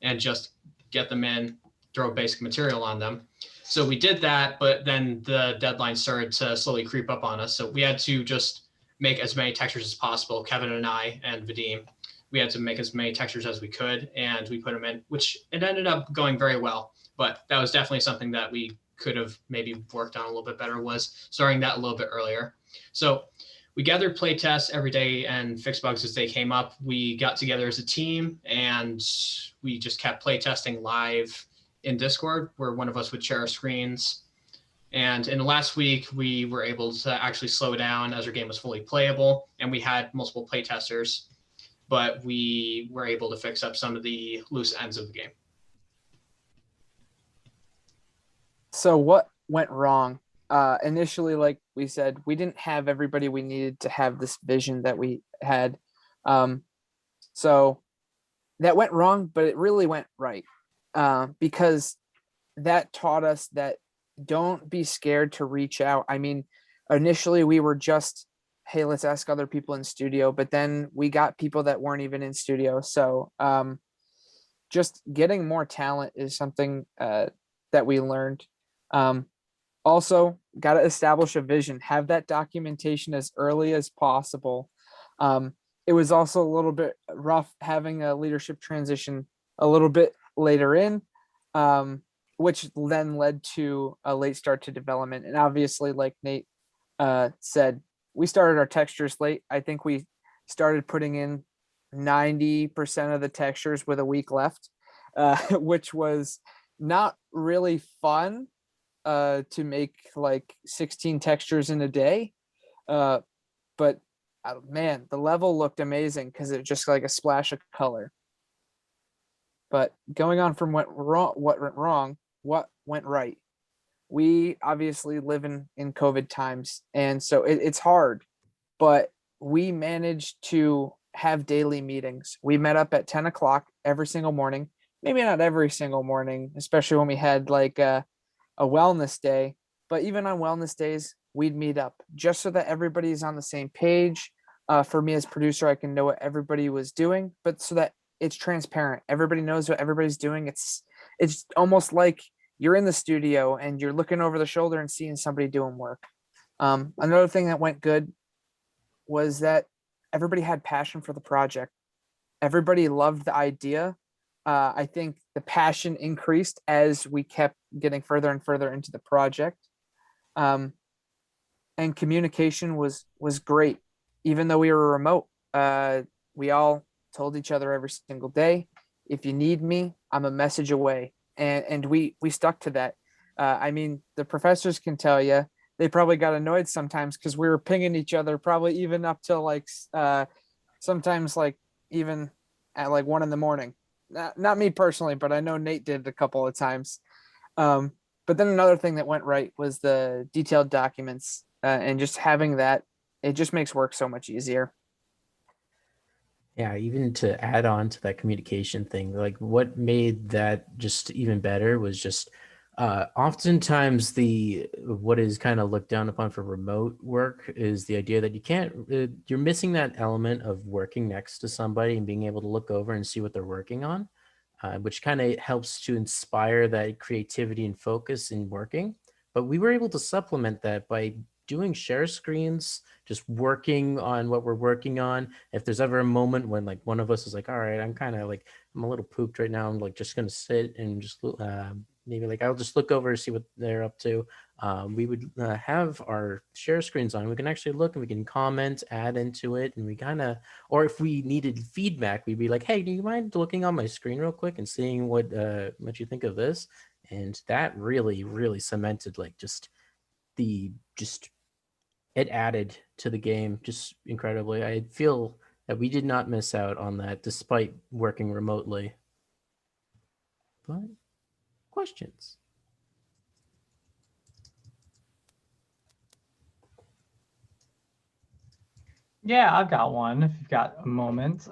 and just get them in, throw basic material on them. So we did that, but then the deadline started to slowly creep up on us. So we had to just make as many textures as possible. Kevin and I and Vadim, we had to make as many textures as we could, and we put them in, which it ended up going very well. But that was definitely something that we could have maybe worked on a little bit better, was starting that a little bit earlier. So we gathered play tests every day and fixed bugs as they came up. We got together as a team and we just kept play testing live in Discord, where one of us would share our screens. And in the last week, we were able to actually slow down as our game was fully playable, and we had multiple play testers, but we were able to fix up some of the loose ends of the game. So what went wrong? Initially, like we said, we didn't have everybody we needed to have this vision that we had. So that went wrong, but it really went right, because that taught us that don't be scared to reach out. I mean, initially we were just, hey, let's ask other people in studio, but then we got people that weren't even in studio. So just getting more talent is something that we learned. Also, got to establish a vision, have that documentation as early as possible. It was also a little bit rough having a leadership transition a little bit later in, which then led to a late start to development. And obviously, like Nate said, we started our textures late. I think we started putting in 90% of the textures with a week left, which was not really fun to make like 16 textures in a day. But man, the level looked amazing because it was just like a splash of color. But going on from what went wrong, what went right? We obviously live in COVID times, and so it's hard, but we managed to have daily meetings. We met up at 10 o'clock every single morning. Maybe not every single morning, especially when we had like a wellness day, but even on wellness days, we'd meet up just so that everybody's on the same page. For me as producer, I can know what everybody was doing, but so that it's transparent. Everybody knows what everybody's doing. It's almost like you're in the studio and you're looking over the shoulder and seeing somebody doing work. Another thing that went good was that everybody had passion for the project. Everybody loved the idea. I think the passion increased as we kept getting further and further into the project. And communication was great. Even though we were remote, we all told each other every single day, if you need me, I'm a message away. And we stuck to that. I mean, the professors can tell you, they probably got annoyed sometimes because we were pinging each other, probably even up till like sometimes like even at like 1 a.m. Not me personally, but I know Nate did a couple of times. But then another thing that went right was the detailed documents, and just having that, it just makes work so much easier. Yeah, even to add on to that communication thing, like what made that just even better was just oftentimes the what is kind of looked down upon for remote work is the idea that you can't you're missing that element of working next to somebody and being able to look over and see what they're working on, which kind of helps to inspire that creativity and focus in working. But we were able to supplement that by doing share screens, just working on what we're working on. If there's ever a moment when like one of us is like, all right, I'm kind of like, I'm a little pooped right now. I'm like just gonna sit and just maybe like I'll just look over and see what they're up to. We would have our share screens on. We can actually look and we can comment, add into it, and we kind of, or if we needed feedback, we'd be like, hey, do you mind looking on my screen real quick and seeing what you think of this? And that really, really cemented like just it added to the game just incredibly. I feel that we did not miss out on that despite working remotely. But questions? Yeah, I've got one if you've got a moment.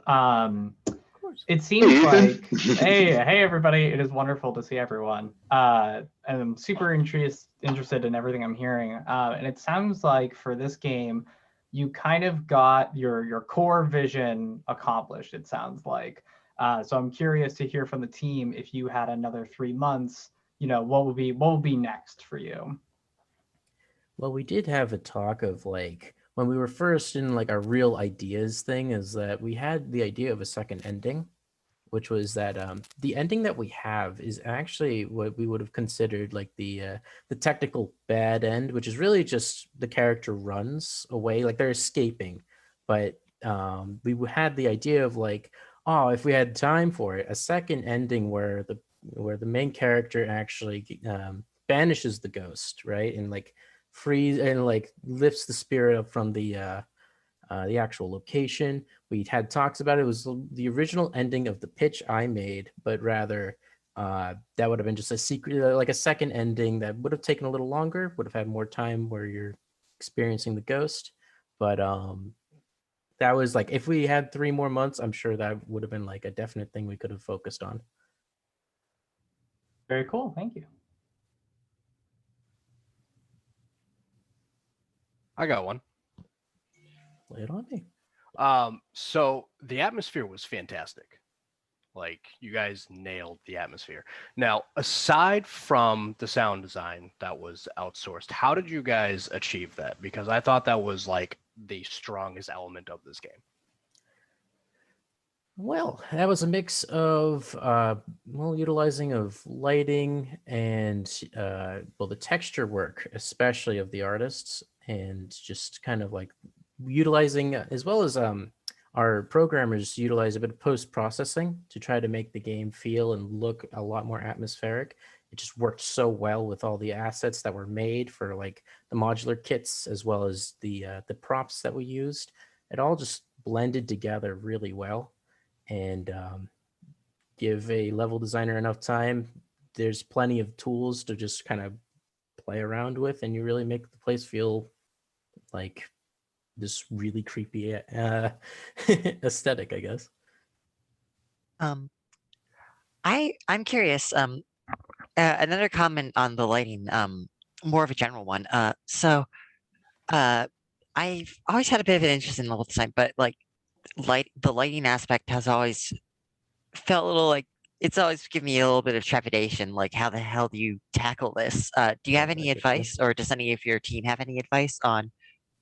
It seems like, hey, everybody. It is wonderful to see everyone. And I'm super interested in everything I'm hearing. And it sounds like for this game, you kind of got your core vision accomplished, it sounds like. So I'm curious to hear from the team if you had another 3 months, what will be next for you? Well, we did have a talk of like when we were first in like our real ideas thing is that we had the idea of a second ending, which was that the ending that we have is actually what we would have considered like the technical bad end, which is really just the character runs away, like they're escaping. But we had the idea of like, oh, if we had time for it, a second ending where the main character actually banishes the ghost, right, and like frees and like lifts the spirit up from the actual location. We had talks about it. It was the original ending of the pitch I made, but rather that would have been just a secret, like a second ending that would have taken a little longer, would have had more time where you're experiencing the ghost. But that was like, if we had 3 more months, I'm sure that would have been like a definite thing we could have focused on. Very cool. Thank you. I got one. Lay it on me. So the atmosphere was fantastic. Like you guys nailed the atmosphere. Now, aside from the sound design that was outsourced, how did you guys achieve that? Because I thought that was like the strongest element of this game. Well, that was a mix of utilizing of lighting and the texture work, especially of the artists, and just kind of like utilizing as well as our programmers utilize a bit of post-processing to try to make the game feel and look a lot more atmospheric. It just worked so well with all the assets that were made for like the modular kits as well as the props that we used. It all just blended together really well. And give a level designer enough time, there's plenty of tools to just kind of play around with, and you really make the place feel like this really creepy aesthetic, I guess. I'm curious. Another comment on the lighting, more of a general one. I've always had a bit of an interest in level design, but like the lighting aspect has always felt a little like it's always given me a little bit of trepidation. Like, how the hell do you tackle this? Do you have any advice, or does any of your team have any advice on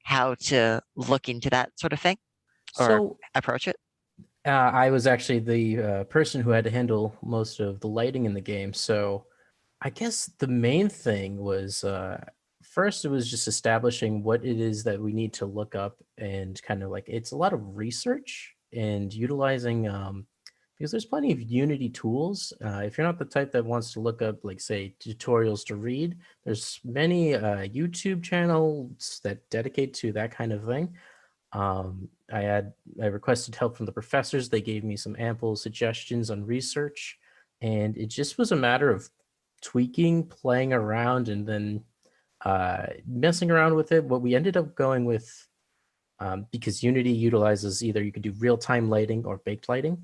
how to look into that sort of thing or approach it? I was actually the person who had to handle most of the lighting in the game. So I guess the main thing was first it was just establishing what it is that we need to look up, and kind of like it's a lot of research and utilizing because there's plenty of Unity tools. If you're not the type that wants to look up, like, say, tutorials to read, there's many YouTube channels that dedicate to that kind of thing. I requested help from the professors. They gave me some ample suggestions on research, and it just was a matter of tweaking, playing around, and then messing around with it. What we ended up going with, because Unity utilizes either you could do real-time lighting or baked lighting.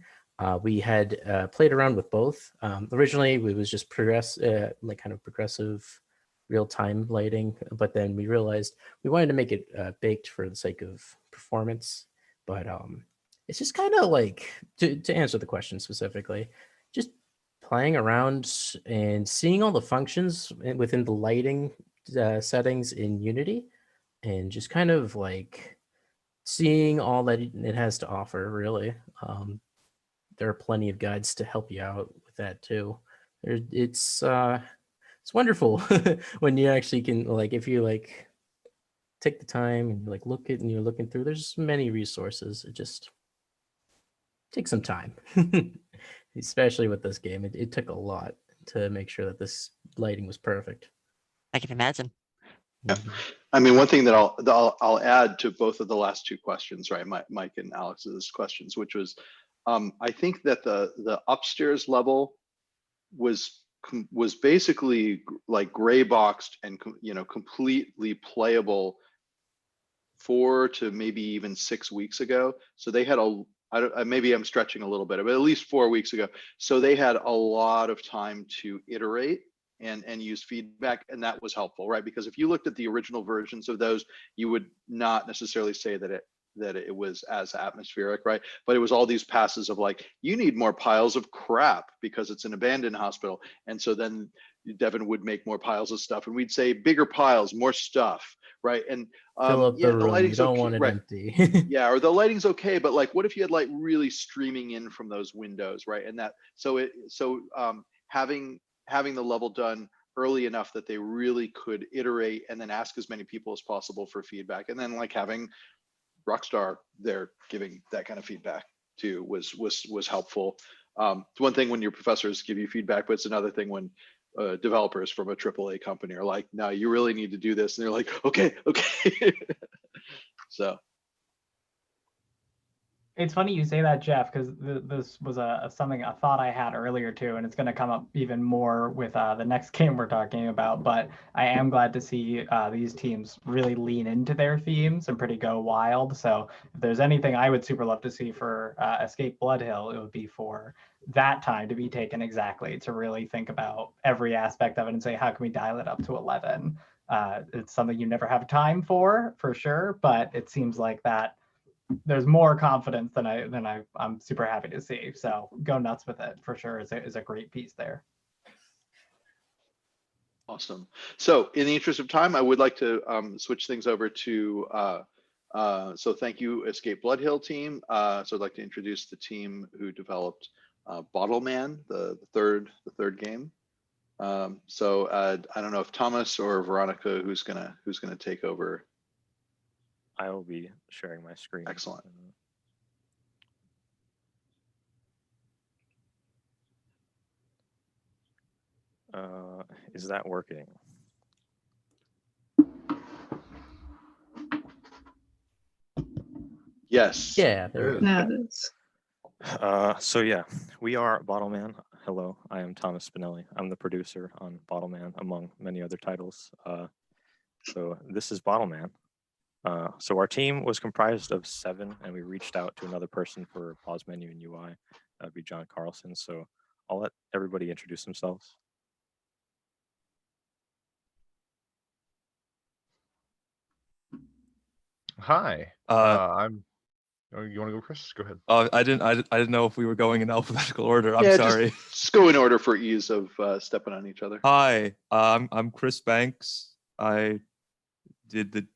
We had played around with both. Originally, it was just like kind of progressive real-time lighting, but then we realized we wanted to make it baked for the sake of performance. But it's just kind of like, to answer the question specifically, just playing around and seeing all the functions within the lighting settings in Unity, and just kind of like seeing all that it has to offer, really. There are plenty of guides to help you out with that too. It's wonderful when you actually can, like, if you like take the time and like look at and you're looking through, there's many resources. It just takes some time. Especially with this game. It took a lot to make sure that this lighting was perfect. I can imagine. Yeah. I mean, one thing that I'll add to both of the last two questions, right, Mike and Alex's questions, which was, I think that the upstairs level was basically like gray boxed and completely playable 4 to maybe even 6 weeks ago. So they had maybe I'm stretching a little bit, but at least 4 weeks ago. So they had a lot of time to iterate and use feedback, and that was helpful, right? Because if you looked at the original versions of those, you would not necessarily say that it was as atmospheric, right? But it was all these passes of like, you need more piles of crap because it's an abandoned hospital. And so then Devin would make more piles of stuff, and we'd say bigger piles, more stuff, right? And Fill up the room. lighting's You don't okay, want it right? empty. Yeah, or the lighting's okay, but like, what if you had light really streaming in from those windows, right? And that, having the level done early enough that they really could iterate and then ask as many people as possible for feedback, and then like having Rockstar there giving that kind of feedback too was helpful. It's one thing when your professors give you feedback, but it's another thing when developers from a AAA company are like, no, you really need to do this, and they're like, okay. So it's funny you say that, Jeff, because this was a thought I had earlier too, and it's going to come up even more with the next game we're talking about. But I am glad to see these teams really lean into their themes and pretty go wild. So if there's anything I would super love to see for Escape Blood Hill, it would be for that time to be taken exactly to really think about every aspect of it and say, how can we dial it up to 11? It's something you never have time for sure, but it seems like that there's more confidence than I'm super happy to see. So go nuts with it for sure is a great piece there. Awesome. So in the interest of time, I would like to switch things over to, so thank you, Escape Blood Hill team. So I'd like to introduce the team who developed Bottle Man, the third game. So I don't know if Thomas or Veronica, who's gonna take over. I will be sharing my screen. Excellent. Is that working? Yes. Yeah, there it is. So yeah, we are Bottle Man. Hello, I am Thomas Spinelli. I'm the producer on Bottle Man, among many other titles. So this is Bottle Man. So our team was comprised of 7, and we reached out to another person for pause menu and UI. That would be John Carlson. So I'll let everybody introduce themselves. Hi, I'm. Oh, you want to go, Chris? Go ahead. I didn't know if we were going in alphabetical order. I'm Yeah, sorry. Just go in order for ease of stepping on each other. Hi, I'm Chris Banks. I did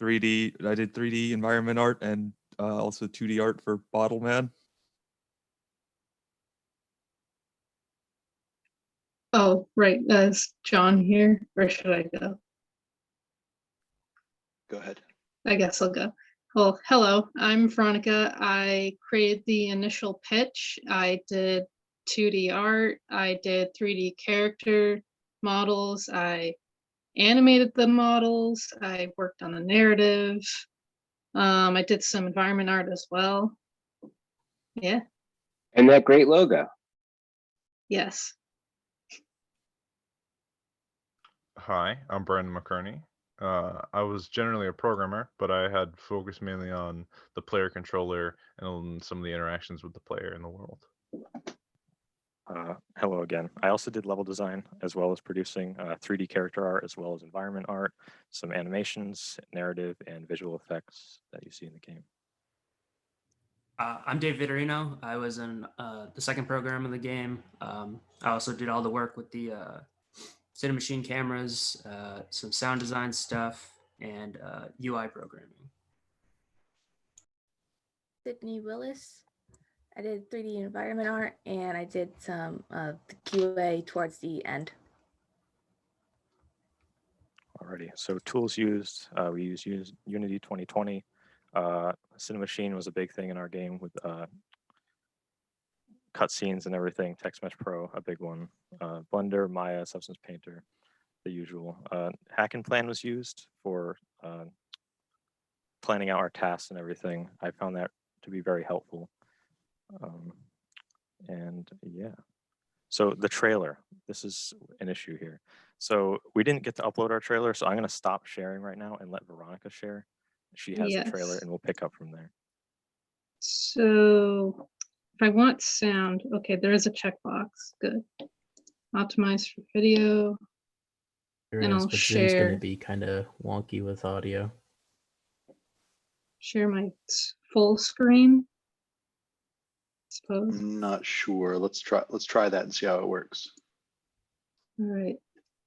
3D environment art and also 2D art for Bottle Man. Oh, right. That's John here. Where should I go? Go ahead. I guess I'll go. Well, hello, I'm Veronica. I created the initial pitch. I did 2D art. I did 3D character models. I animated the models. I worked on the narrative. I did some environment art as well. Yeah. And that great logo. Yes. Hi, I'm Brandon McCurney. I was generally a programmer, but I had focused mainly on the player controller and some of the interactions with the player in the world. Hello again. I also did level design as well as producing 3D character art as well as environment art, some animations, narrative, and visual effects that you see in the game. I'm Dave Vitorino. I was in the second program of the game. I also did all the work with the Cinemachine cameras, some sound design stuff, and UI programming. Sydney Willis. I did 3D environment art, and I did some the QA towards the end. Alrighty, so tools used, we used Unity 2020. Cinemachine was a big thing in our game with cutscenes and everything. TextMesh Pro, a big one. Blender, Maya, Substance Painter, the usual. Hack and Plan was used for planning out our tasks and everything. I found that to be very helpful. And yeah, so the trailer, this is an issue here. So we didn't get to upload our trailer, so I'm going to stop sharing right now and let Veronica share. She has the trailer Yes. and we'll pick up from there. So if I want sound, okay, there is a checkbox. Good. Optimize for video. There And is, I'll but Zoom's going to share be kind of wonky with audio. share my full screen. Suppose. I'm not sure. Let's try that and see how it works. All right.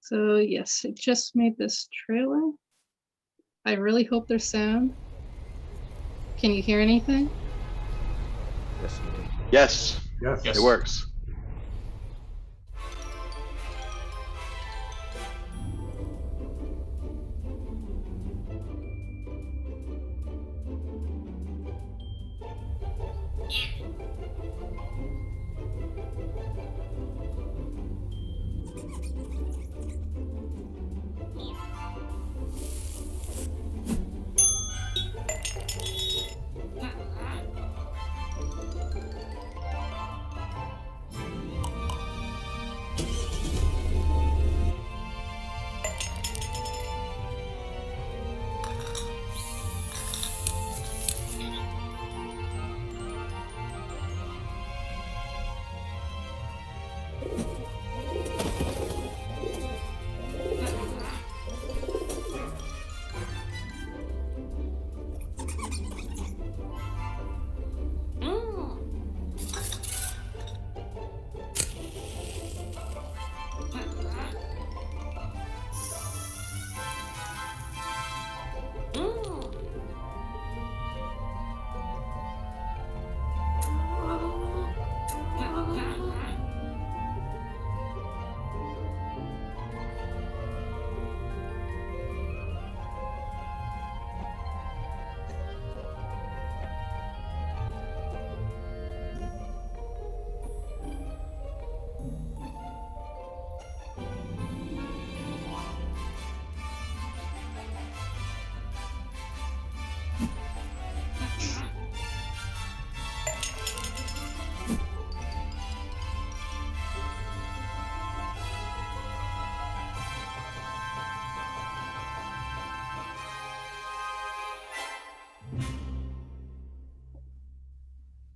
So yes, it just made this trailer. I really hope there's sound. Can you hear anything? Yes. Yes. Yes. It works.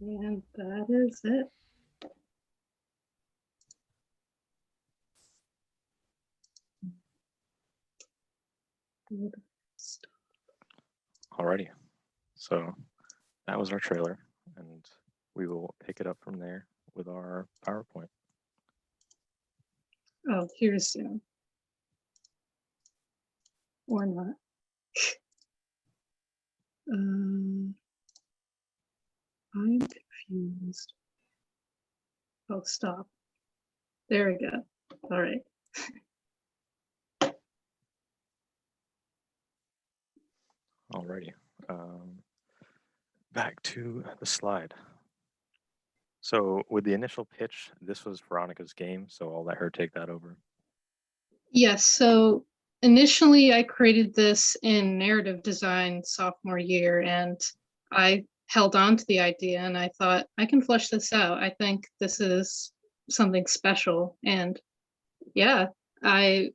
And that is it. Alrighty, so that was our trailer, and we will pick it up from there with our PowerPoint. Oh, here's sound. Or not. I'm confused. Oh, stop. There we go. All right. Alrighty. Back to the slide. So with the initial pitch, this was Veronica's game, so I'll let her take that over. Yes, so initially I created this in narrative design sophomore year, and I held on to the idea and I thought I can flesh this out. I think this is something special. And yeah, I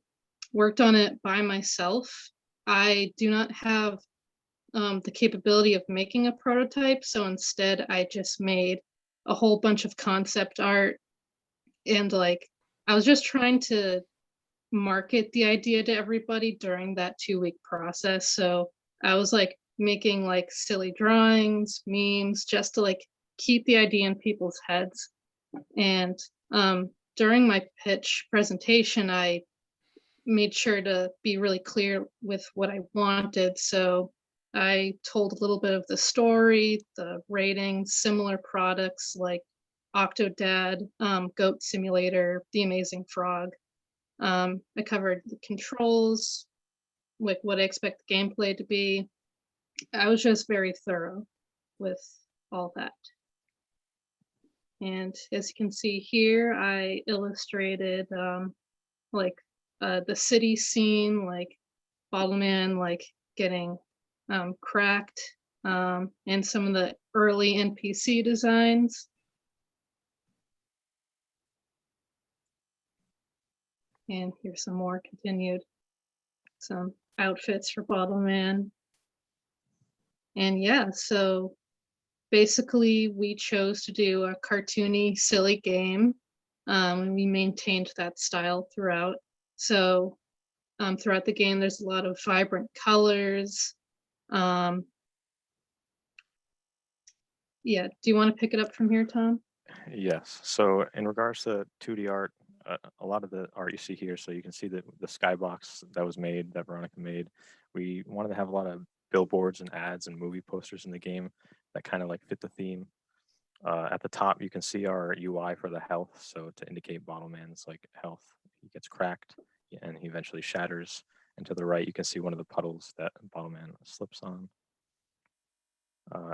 worked on it by myself. I do not have the capability of making a prototype, so instead I just made a whole bunch of concept art, and like I was just trying to market the idea to everybody during that 2-week process. So I was like making like silly drawings, memes, just to like keep the idea in people's heads. And during my pitch presentation, I made sure to be really clear with what I wanted. So I told a little bit of the story, the ratings, similar products like Octodad, Goat Simulator, The Amazing Frog. I covered the controls, like what I expect the gameplay to be. I was just very thorough with all that. And as you can see here, I illustrated like the city scene, like Bottleman like getting cracked, and some of the early NPC designs. And here's some more continued. Some outfits for Bottleman. And yeah, so basically we chose to do a cartoony, silly game. And we maintained that style throughout. So throughout the game, there's a lot of vibrant colors. Yeah, do you want to pick it up from here, Tom? Yes. So in regards to 2D art, a lot of the art you see here, so you can see the skybox that was made, that Veronica made. We wanted to have a lot of billboards and ads and movie posters in the game that kind of like fit the theme. At the top, you can see our UI for the health. So to indicate Bottleman's like health, he gets cracked and he eventually shatters. And to the right, you can see one of the puddles that Bottleman slips on.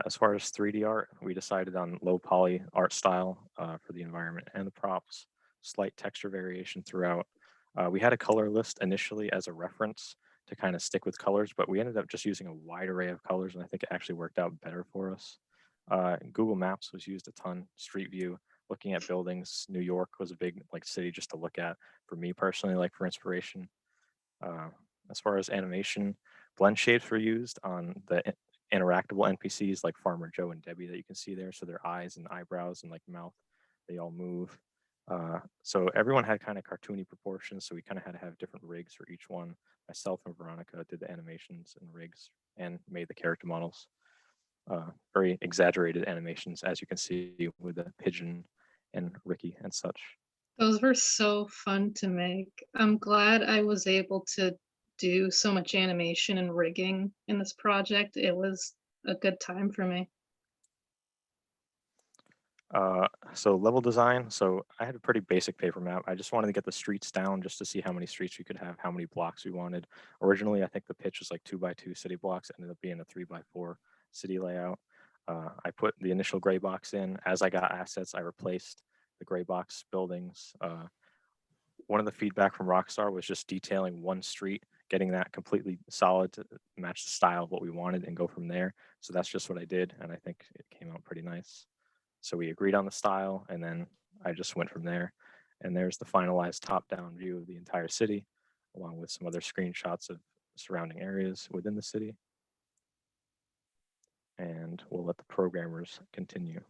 As far as 3D art, we decided on low poly art style for the environment and the props, slight texture variation throughout. We had a color list initially as a reference to kind of stick with colors, but we ended up just using a wide array of colors, and I think it actually worked out better for us. Google Maps was used a ton, Street View, looking at buildings. New York was a big like city just to look at for me personally, like for inspiration. As far as animation, blend shapes were used on the interactable NPCs like Farmer Joe and Debbie that you can see there. So their eyes and eyebrows and like mouth, they all move. So everyone had kind of cartoony proportions. So we kind of had to have different rigs for each one. Myself and Veronica did the animations and rigs and made the character models. Very exaggerated animations, as you can see with the pigeon and Ricky and such. Those were so fun to make. I'm glad I was able to do so much animation and rigging in this project. It was a good time for me. So level design. So I had a pretty basic paper map. I just wanted to get the streets down just to see how many streets we could have, how many blocks we wanted. Originally, I think the pitch was like 2x2 city blocks. It ended up being a 3x4 city layout. I put the initial gray box in. As I got assets, I replaced the gray box buildings. One of the feedback from Rockstar was just detailing one street, getting that completely solid to match the style of what we wanted and go from there. So that's just what I did. And I think it came out pretty nice. So we agreed on the style, and then I just went from there. And there's the finalized top-down view of the entire city, along with some other screenshots of surrounding areas within the city. And we'll let the programmers continue.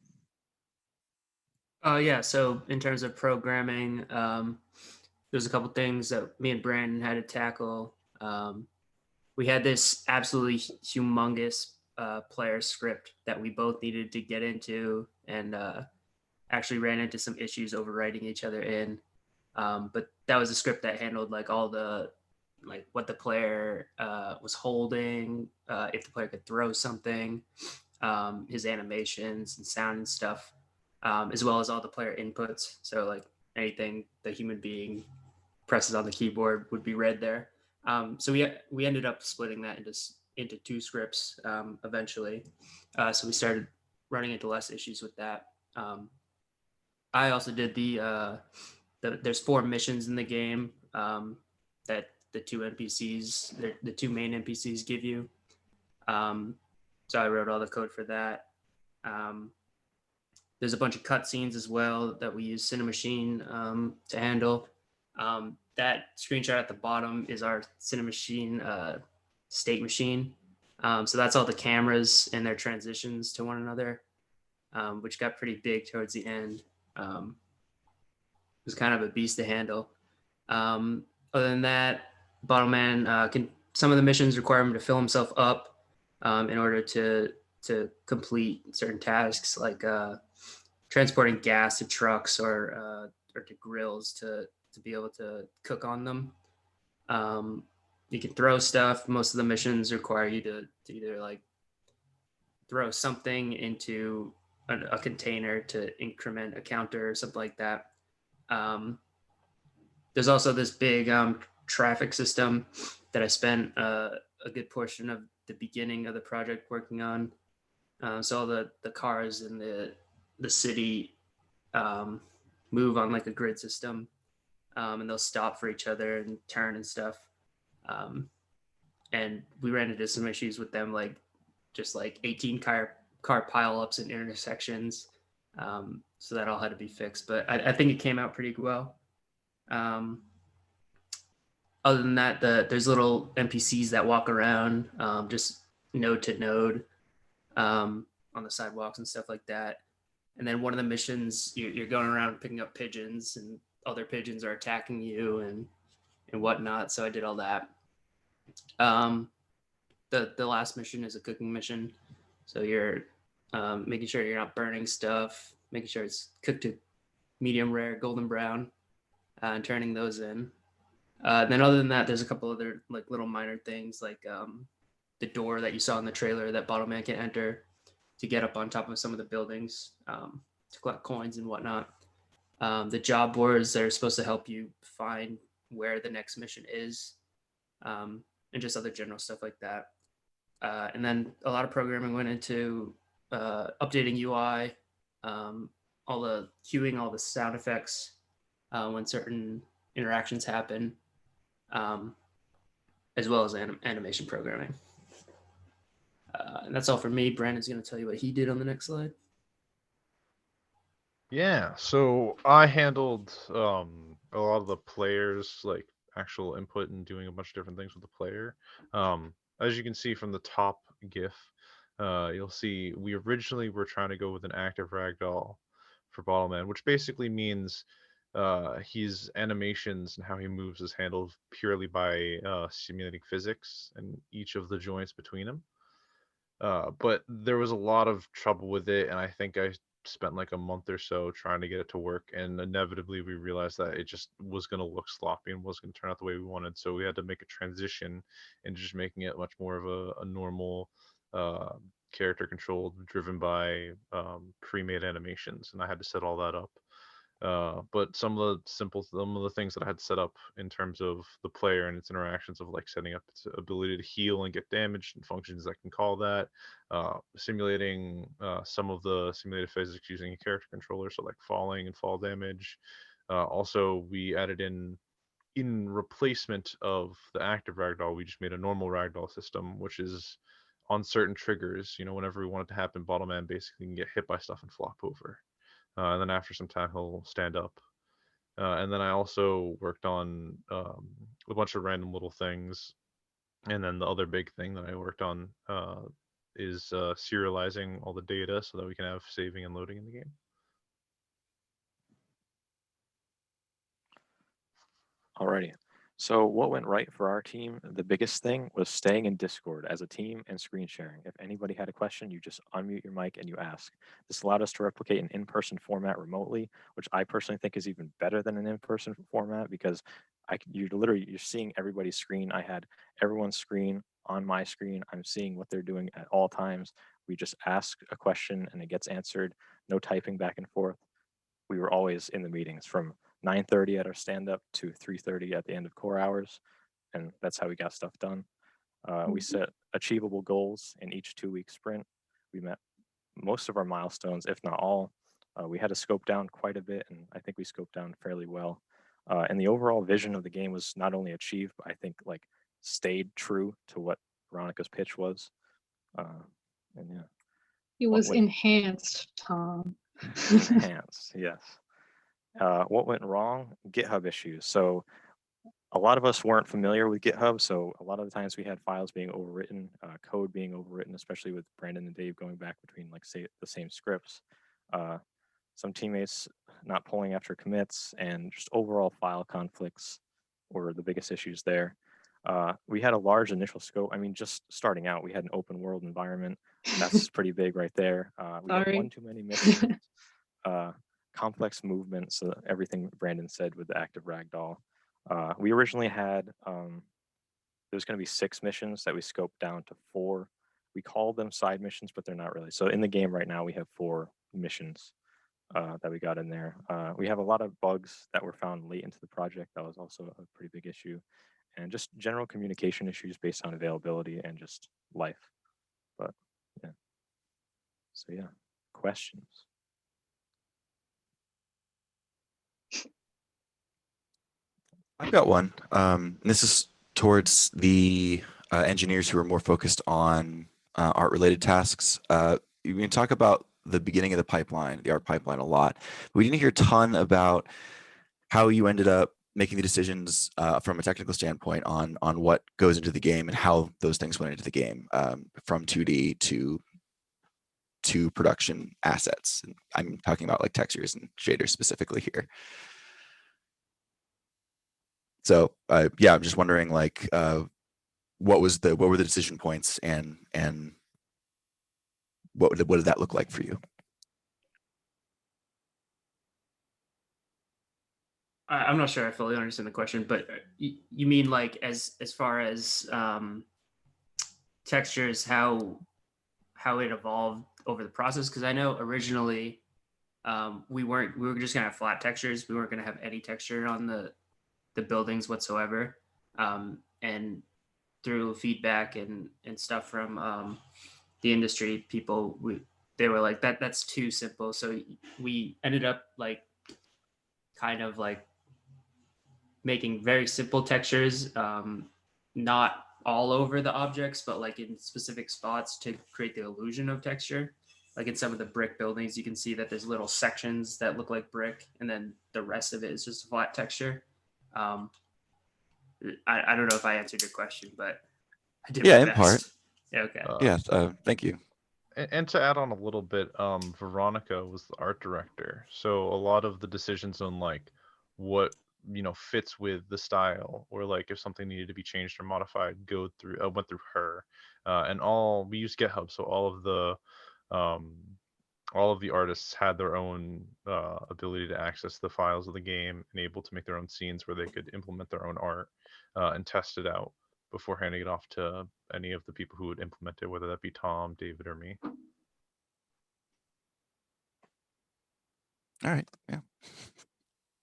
Yeah, so in terms of programming, there's a couple things that me and Brandon had to tackle. We had this absolutely humongous player script that we both needed to get into, and actually ran into some issues overwriting each other in. But that was a script that handled like all the like what the player was holding, if the player could throw something, his animations and sound and stuff, as well as all the player inputs. So like anything the human being presses on the keyboard would be read there. So we ended up splitting that into into 2 scripts eventually. So we started running into less issues with that. I also did there's 4 missions in the game that the 2 NPCs, the 2 main NPCs give you. So I wrote all the code for that. There's a bunch of cutscenes as well that we use Cinemachine to handle. That screenshot at the bottom is our Cinemachine state machine. So that's all the cameras and their transitions to one another, which got pretty big towards the end. It was kind of a beast to handle. Other than that, Bottleman some of the missions require him to fill himself up in order to complete certain tasks, like transporting gas to trucks or to grills to be able to cook on them. You can throw stuff. Most of the missions require you to either like throw something into a container to increment a counter or something like that. There's also this big traffic system that I spent a good portion of the beginning of the project working on. So all the cars in the city move on like a grid system, and they'll stop for each other and turn and stuff. And we ran into some issues with them, like just like 18 car pileups in intersections. So that all had to be fixed, but I think it came out pretty well. Other than that, there's little NPCs that walk around, just node to node, on the sidewalks and stuff like that. And then one of the missions, you're going around picking up pigeons, and other pigeons are attacking you and whatnot. So I did all that. The last mission is a cooking mission. So you're making sure you're not burning stuff, making sure it's cooked to medium rare, golden brown, and turning those in. Then other than that, there's a couple other like little minor things, like the door that you saw in the trailer that Bottleman can enter to get up on top of some of the buildings to collect coins and whatnot. The job boards that are supposed to help you find where the next mission is, and just other general stuff like that. And then a lot of programming went into updating UI, all the cueing, all the sound effects when certain interactions happen, as well as animation programming. And that's all for me. Brandon's going to tell you what he did on the next slide. Yeah, so I handled a lot of the players, like actual input and doing a bunch of different things with the player. As you can see from the top GIF, you'll see we originally were trying to go with an active ragdoll for Bottleman, which basically means his animations and how he moves is handled purely by simulating physics and each of the joints between them. But there was a lot of trouble with it, and I think I spent like a month or so trying to get it to work, and inevitably we realized that it just was going to look sloppy and wasn't going to turn out the way we wanted. So we had to make a transition into just making it much more of a normal character controlled, driven by pre-made animations, and I had to set all that up. But some of the things that I had to set up in terms of the player and its interactions, of like setting up its ability to heal and get damaged and functions that can call that, simulating some of the simulated physics using a character controller, so like falling and fall damage. Also, we added in replacement of the active ragdoll, we just made a normal ragdoll system, which is on certain triggers. Whenever we want it to happen, Bottleman basically can get hit by stuff and flop over. And then after some time, he'll stand up. And then I also worked on a bunch of random little things. And then the other big thing that I worked on is serializing all the data so that we can have saving and loading in the game. Alrighty. So what went right for our team? The biggest thing was staying in Discord as a team and screen sharing. If anybody had a question, you just unmute your mic and you ask. This allowed us to replicate an in-person format remotely, which I personally think is even better than an in-person format, because you're seeing everybody's screen. I had everyone's screen on my screen. I'm seeing what they're doing at all times. We just ask a question and it gets answered. No typing back and forth. We were always in the meetings from 9:30 at our stand-up to 3:30 at the end of core hours, and that's how we got stuff done. We set achievable goals in each 2-week sprint. We met most of our milestones, if not all. We had to scope down quite a bit, and I think we scoped down fairly well. And the overall vision of the game was not only achieved, but I think like stayed true to what Veronica's pitch was. And yeah. It was enhanced, Tom. Enhanced, yes. What went wrong? GitHub issues. So a lot of us weren't familiar with GitHub, so a lot of the times we had files being overwritten, code being overwritten, especially with Brandon and Dave going back between like say the same scripts. Some teammates not pulling after commits, and just overall file conflicts were the biggest issues there. We had a large initial scope. I mean, just starting out, we had an open world environment. That's pretty big right there. We had one too many missions. Complex movement, so everything Brandon said with the active ragdoll. We originally had, there's going to be 6 missions that we scoped down to 4. We called them side missions, but they're not really. So in the game right now, we have 4 missions that we got in there. We have a lot of bugs that were found late into the project. That was also a pretty big issue. And just general communication issues based on availability and just life. But yeah. So yeah, questions? I've got one. This is towards the engineers who are more focused on art-related tasks. We can talk about the beginning of the pipeline, the art pipeline, a lot. We didn't hear a ton about how you ended up making the decisions from a technical standpoint on what goes into the game and how those things went into the game, from 2D to production assets. And I'm talking about like textures and shaders specifically here. So yeah, I'm just wondering like what were the decision points and what did that look like for you? I'm not sure I fully understand the question, but you mean like as far as textures, how it evolved over the process? Because I know originally we were just gonna have flat textures. We weren't gonna have any texture on the buildings whatsoever. And through feedback and stuff from the industry people, they were like that's too simple. So we ended up like kind of like making very simple textures, not all over the objects, but like in specific spots to create the illusion of texture. Like in some of the brick buildings, you can see that there's little sections that look like brick, and then the rest of it is just a flat texture. I don't know if I answered your question, but I did my best. Part. Yeah, okay. Yes, thank you. And to add on a little bit, Veronica was the art director, so a lot of the decisions on like what fits with the style, or like if something needed to be changed or modified, went through her. And we use GitHub, so all of the artists had their own ability to access the files of the game and able to make their own scenes where they could implement their own art and test it out before handing it off to any of the people who would implement it, whether that be Tom, David, or me. All right, yeah.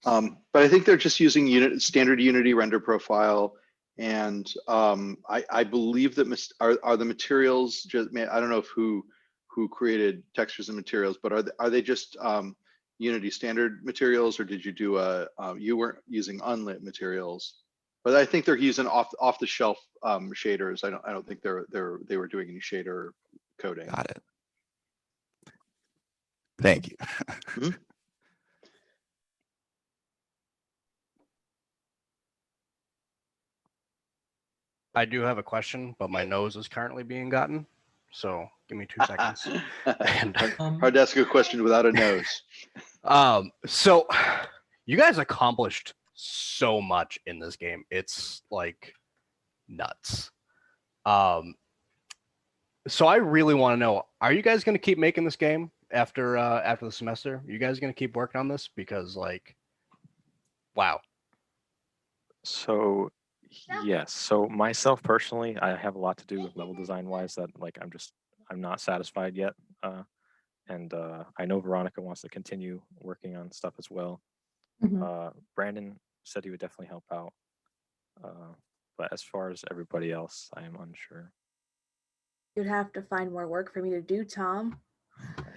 But I think they're just using standard Unity render profile, and I believe that are the materials just, I don't know if who created textures and materials, but are they just Unity standard materials, or did you do you weren't using unlit materials? But I think they're using off the shelf shaders. I don't think they were doing any shader coding. Got it. Thank you. Mm-hmm. I do have a question, but my nose is currently being gotten. So give me 2 seconds. And hard to ask a question without a nose. So you guys accomplished so much in this game. It's like nuts. So I really want to know, are you guys going to keep making this game after the semester? Are you guys going to keep working on this? Because like, wow. So yes. So myself personally, I have a lot to do with level design wise that like I'm not satisfied yet. And I know Veronica wants to continue working on stuff as well. Mhm. Brandon said he would definitely help out. but as far as everybody else, I am unsure. You'd have to find more work for me to do, Tom.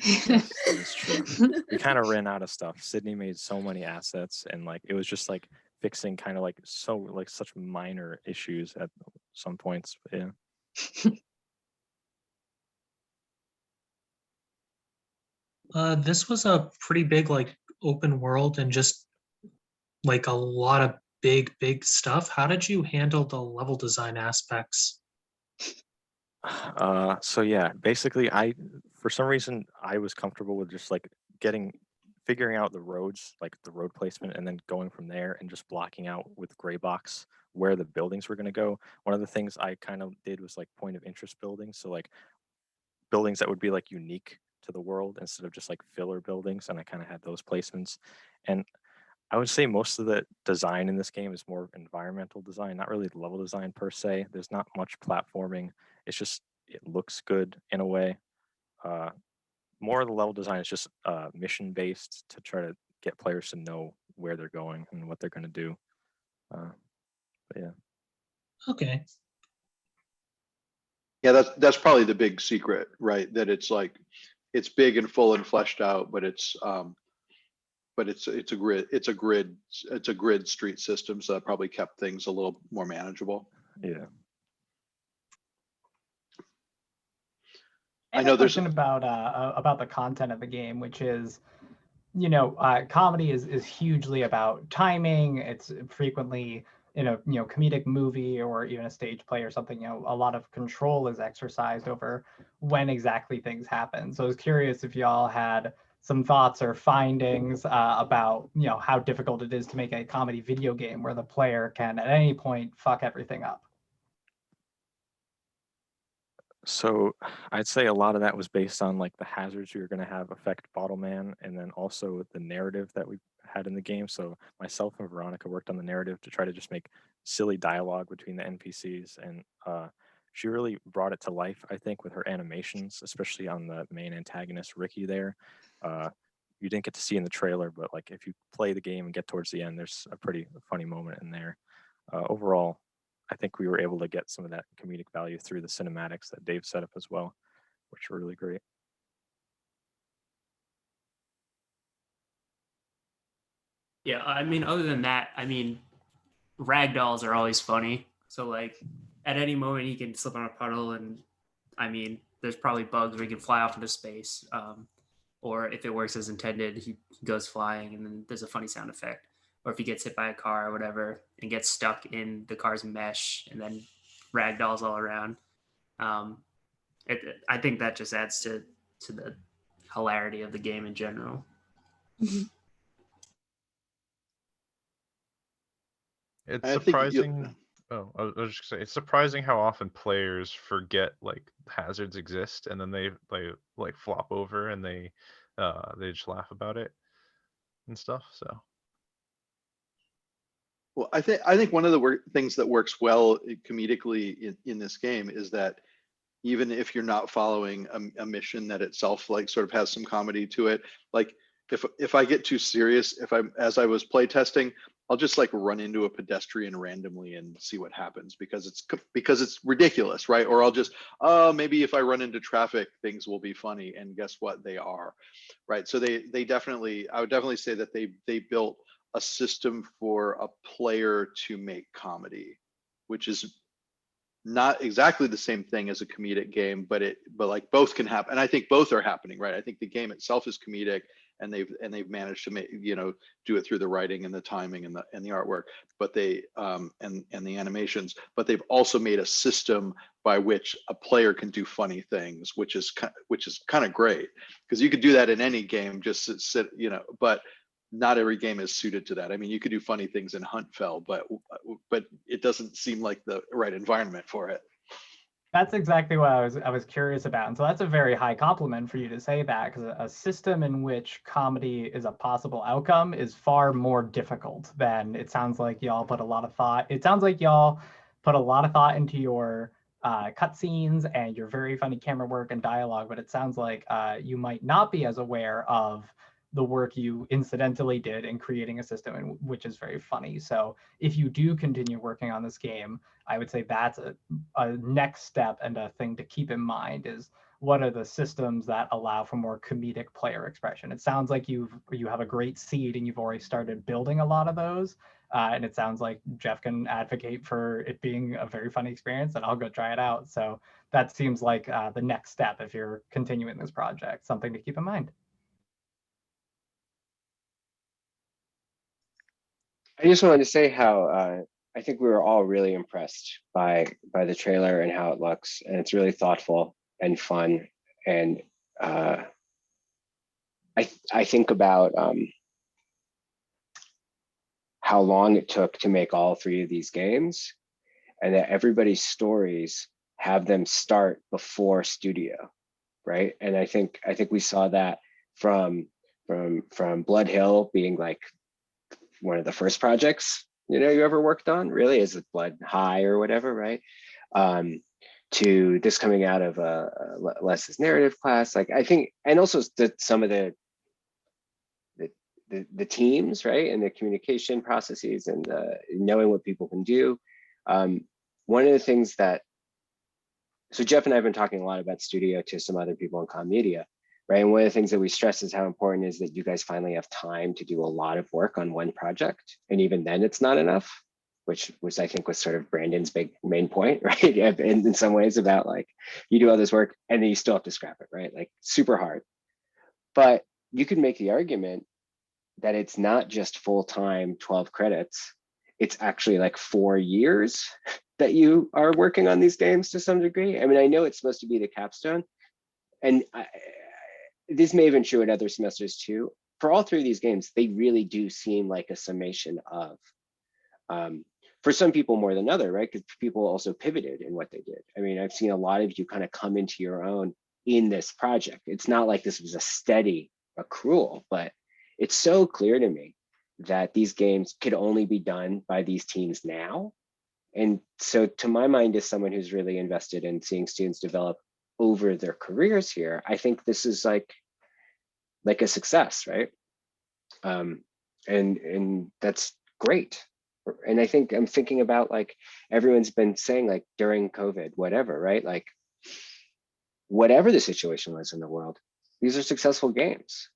Yes, that is true. We kind of ran out of stuff. Sydney made so many assets, and like it was just like fixing kind of like such minor issues at some points. But yeah. This was a pretty big like open world and just like a lot of big stuff. How did you handle the level design aspects? So yeah, basically for some reason I was comfortable with just like figuring out the roads, like the road placement, and then going from there and just blocking out with gray box where the buildings were going to go. One of the things I kind of did was like point of interest buildings. So like buildings that would be like unique to the world instead of just like filler buildings. And I kind of had those placements. And I would say most of the design in this game is more environmental design, not really level design per se. There's not much platforming. It's just, it looks good in a way. More of the level design is just mission based to try to get players to know where they're going and what they're going to do. But yeah. Okay. Yeah, that's probably the big secret, right? That it's like it's big and full and fleshed out, but it's a grid street system, so that probably kept things a little more manageable. Yeah. I know there's about the content of the game, which is, comedy is hugely about timing. It's frequently in a comedic movie or even a stage play or something. A lot of control is exercised over when exactly things happen. So I was curious if y'all had some thoughts or findings about how difficult it is to make a comedy video game where the player can at any point fuck everything up. So I'd say a lot of that was based on like the hazards we were going to have affect Bottleman, and then also the narrative that we had in the game. So myself and Veronica worked on the narrative to try to just make silly dialogue between the NPCs, and she really brought it to life, I think, with her animations, especially on the main antagonist Ricky there. You didn't get to see in the trailer, but like if you play the game and get towards the end, there's a pretty funny moment in there. Overall, I think we were able to get some of that comedic value through the cinematics that Dave set up as well, which were really great. Yeah, I mean, other than that, I mean, ragdolls are always funny. So like, at any moment he can slip on a puddle, and I mean, there's probably bugs where he can fly off into space. Or if it works as intended, he goes flying, and then there's a funny sound effect. Or if he gets hit by a car or whatever and gets stuck in the car's mesh, and then ragdolls all around. I think that just adds to the hilarity of the game in general. It's I think surprising. Oh, I was just gonna say, it's surprising how often players forget like hazards exist, and then they like flop over and they just laugh about it and stuff. So Well, I think one of the things that works well comedically in this game is that even if you're not following a mission that itself like sort of has some comedy to it, like if I get too serious, as I was playtesting, I'll just like run into a pedestrian randomly and see what happens because it's ridiculous, right? Or I'll just maybe if I run into traffic, things will be funny, and guess what? They are, right? So they definitely, I would definitely say that they built a system for a player to make comedy, which is not exactly the same thing as a comedic game, but like both can happen, and I think both are happening, right? I think the game itself is comedic, and they've managed to make do it through the writing and the timing and the artwork, but they and the animations, but they've also made a system by which a player can do funny things, which is kind of great, because you could do that in any game, just sit, but not every game is suited to that. I mean, you could do funny things in Huntfell, but it doesn't seem like the right environment for it. That's exactly what I was curious about. And so that's a very high compliment for you to say that, because a system in which comedy is a possible outcome is far more difficult than it sounds like y'all put a lot of thought. It sounds like y'all put a lot of thought into your cutscenes and your very funny camera work and dialogue, but it sounds like you might not be as aware of the work you incidentally did in creating a system, and which is very funny. So if you do continue working on this game, I would say that's a next step and a thing to keep in mind is what are the systems that allow for more comedic player expression. It sounds like you have a great seed and you've already started building a lot of those. And it sounds like Jeff can advocate for it being a very funny experience, and I'll go try it out. So that seems like the next step if you're continuing this project, something to keep in mind. I just wanted to say how I think we were all really impressed by the trailer and how it looks, and it's really thoughtful and fun. And I think about how long it took to make all three of these games, and that everybody's stories have them start before studio, right? And I think we saw that from Blood Hill being like one of the first projects you ever worked on, really, is it Blood High or whatever, right? To this coming out of Les's narrative class, like I think, and also some of the teams, right, and the communication processes and knowing what people can do. One of the things that, so Jeff and I have been talking a lot about studio to some other people in comm media, right? And one of the things that we stress is how important it is that you guys finally have time to do a lot of work on one project. And even then it's not enough, which was, I think, was sort of Brandon's main point, right? In some ways about like, you do all this work and then you still have to scrap it, right? Like super hard. But you could make the argument that it's not just full-time 12 credits. It's actually like 4 years that you are working on these games to some degree. I mean, I know it's supposed to be the capstone, and this may have been true at other semesters too. For all three of these games, they really do seem like a summation of, for some people more than other, right? Because people also pivoted in what they did. I mean, I've seen a lot of you kind of come into your own in this project. It's not like this was a steady accrual, but it's so clear to me that these games could only be done by these teams now. And so to my mind, as someone who's really invested in seeing students develop over their careers here, I think this is like a success, right? And that's great. And I think I'm thinking about like everyone's been saying like during COVID, whatever, right? Like whatever the situation was in the world, these are successful games.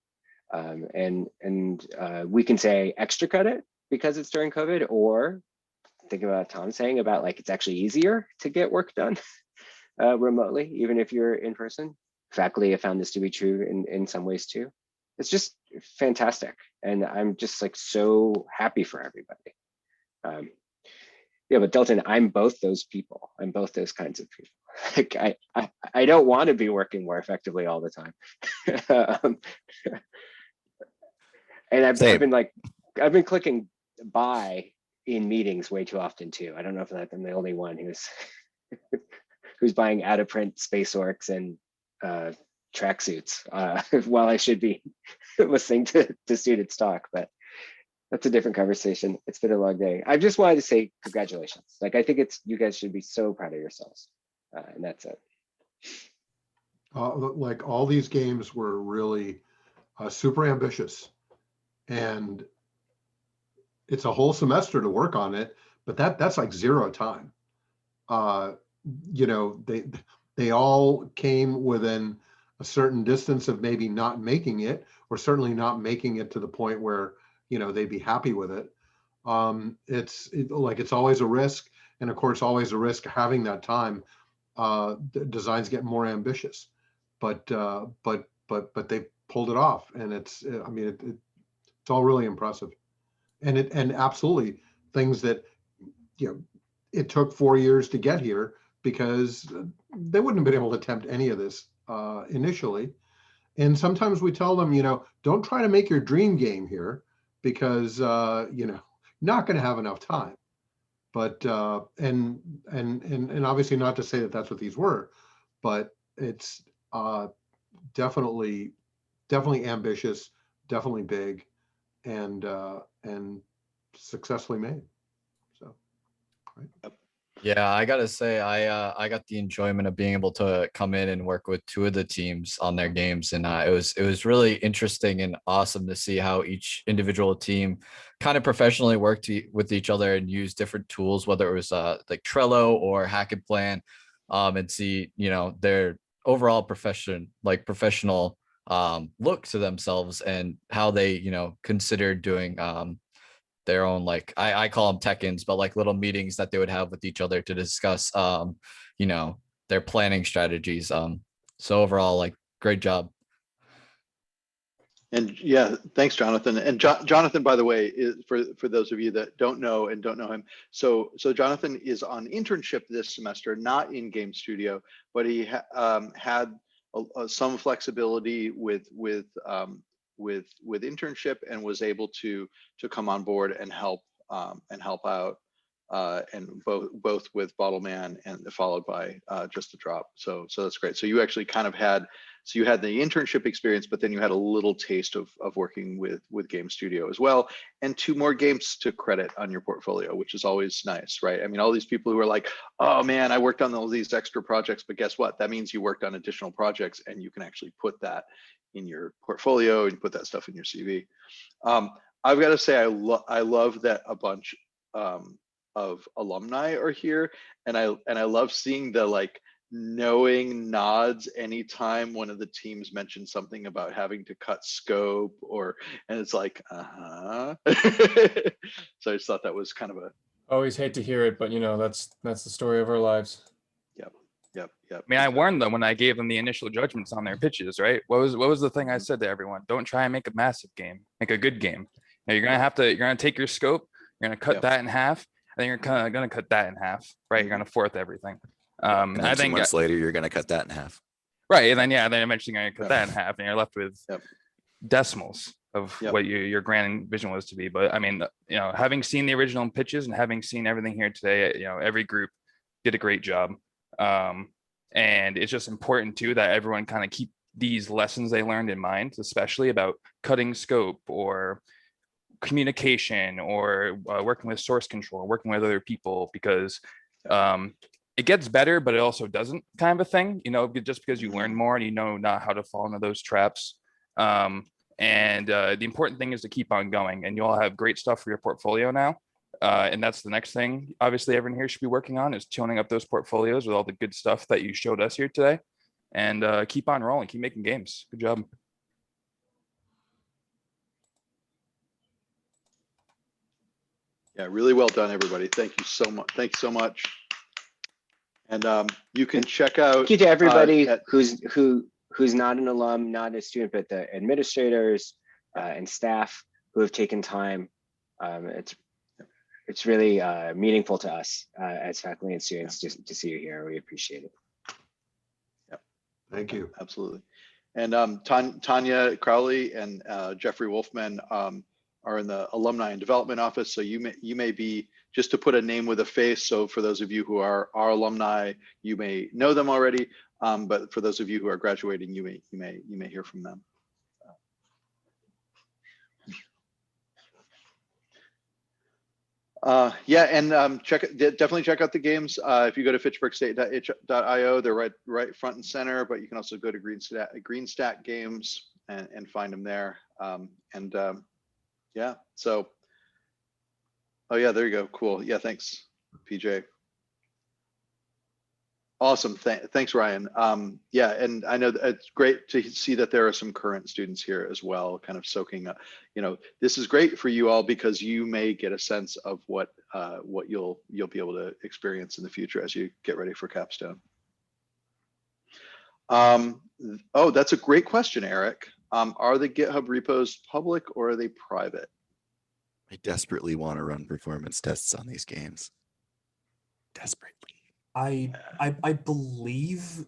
And we can say extra credit because it's during COVID, or think about Tom saying about like it's actually easier to get work done remotely, even if you're in person. Faculty have found this to be true in some ways too. It's just fantastic, and I'm just like so happy for everybody. Yeah, but Delton, I'm both those people. I'm both those kinds of people. Like I don't want to be working more effectively all the time. And I've been clicking buy in meetings way too often too. I don't know if I'm the only one who's buying out of print space orcs and tracksuits while I should be listening to students talk, but that's a different conversation. It's been a long day. I just wanted to say congratulations. Like I think you guys should be so proud of yourselves, and that's it. Like all these games were really super ambitious. And it's a whole semester to work on it, but that's like zero time. They all came within a certain distance of maybe not making it, or certainly not making it to the point where they'd be happy with it. It's always a risk, and of course always a risk having that time. Designs get more ambitious, but they pulled it off, and it's all really impressive, and absolutely things that it took 4 years to get here, because they wouldn't have been able to attempt any of this initially. And sometimes we tell them, don't try to make your dream game here, because not going to have enough time. But and obviously not to say that that's what these were, but it's definitely ambitious, definitely big, and successfully made. So, right. Yeah, I gotta say, I got the enjoyment of being able to come in and work with two of the teams on their games, and it was really interesting and awesome to see how each individual team kind of professionally worked with each other and used different tools, whether it was like Trello or Hack and Plan, and see their overall professional look to themselves and how they considered doing their own, like I call them tech-ins, but like little meetings that they would have with each other to discuss you know their planning strategies. So overall, like, great job. And yeah, thanks, Jonathan. And Jonathan, by the way, is for those of you that don't know him, so Jonathan is on internship this semester, not in Game Studio, but he had some flexibility with internship and was able to come on board and help out, and both with Bottleman and followed by Just the Drop. So that's great. So you actually kind of had the internship experience, but then you had a little taste of working with Game Studio as well, and 2 more games to credit on your portfolio, which is always nice, right? I mean, all these people who are like, oh man, I worked on all these extra projects, but guess what? That means you worked on additional projects, and you can actually put that in your portfolio and put that stuff in your CV. I've got to say, I love that a bunch of alumni are here, and I love seeing the like knowing nods anytime one of the teams mentions something about having to cut scope, and it's like, so I just thought that was kind of a Always hate to hear it, but that's the story of our lives. Yep. I mean, I warned them when I gave them the initial judgments on their pitches, right? What was the thing I said to everyone? Don't try and make a massive game, make a good game. Now you're gonna take your scope, you're gonna cut that in half, and then you're kind of gonna cut that in half, right? You're gonna fourth everything. And then I 2 think months later, you're gonna cut that in half. right, and then then eventually you're gonna cut that in half, and you're left with decimals of what your grand vision was to be. But I mean, having seen the original pitches and having seen everything here today, every group did a great job. And it's just important too that everyone kind of keep these lessons they learned in mind, especially about cutting scope or communication or working with source control, working with other people, because it gets better, but it also doesn't, kind of a thing, just because you learn more and you know not how to fall into those traps. And the important thing is to keep on going, and you all have great stuff for your portfolio now. And that's the next thing, obviously, everyone here should be working on, is tuning up those portfolios with all the good stuff that you showed us here today, and keep on rolling, keep making games. Good job. Yeah, really well done, everybody. Thank you so much. Thanks so much. And you can check out. Thank you to everybody who's not an alum, not a student, but the administrators and staff who have taken time. It's really meaningful to us as faculty and students just to see you here. We appreciate it. Yep. Thank you. Absolutely. And Tanya Crowley and Jeffrey Wolfman are in the Alumni and Development Office. So you may be, just to put a name with a face. So for those of you who are alumni, you may know them already. But for those of you who are graduating, you may hear from them. Yeah, and definitely check out the games. If you go to fitchburgstate.io, they're right front and center. But you can also go to Greenstack Games and find them there. Yeah, so, oh yeah, there you go. Cool. Yeah, thanks, PJ. Awesome. Thanks, Ryan. Yeah, and I know it's great to see that there are some current students here as well, kind of soaking up. This is great for you all because you may get a sense of what you'll be able to experience in the future as you get ready for capstone. Oh, that's a great question, Eric. Are the GitHub repos public or are they private? I desperately want to run performance tests on these games. Desperately. I believe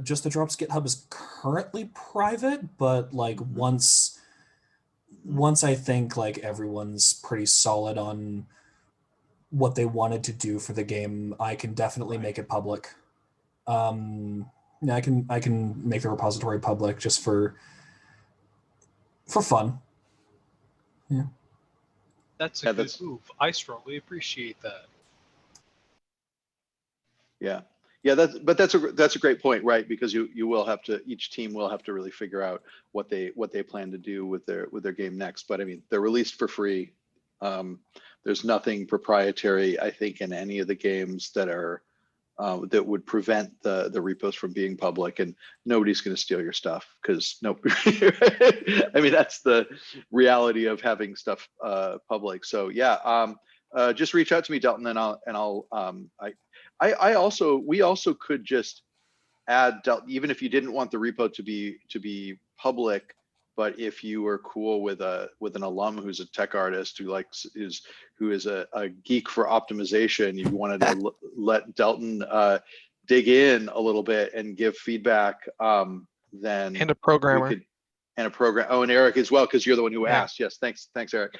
Just the Drop's GitHub is currently private, but like once I think like everyone's pretty solid on what they wanted to do for the game, I can definitely make it public. Yeah, I can make the repository public just for fun. Yeah. That's a good move. I strongly appreciate that. Yeah. That's a great point, right? Because you will have to, each team will have to really figure out what they plan to do with their game next. But I mean, they're released for free. There's nothing proprietary, I think, in any of the games that are that would prevent the repos from being public, and nobody's going to steal your stuff because nope. I mean, that's the reality of having stuff public. So yeah, just reach out to me, Dalton, and we also could just add, even if you didn't want the repo to be public, but if you were cool with an alum who's a tech artist who is a geek for optimization, you wanted to let Dalton dig in a little bit and give feedback, then and a programmer and Eric as well, because you're the one who asked. Yes, thanks Eric.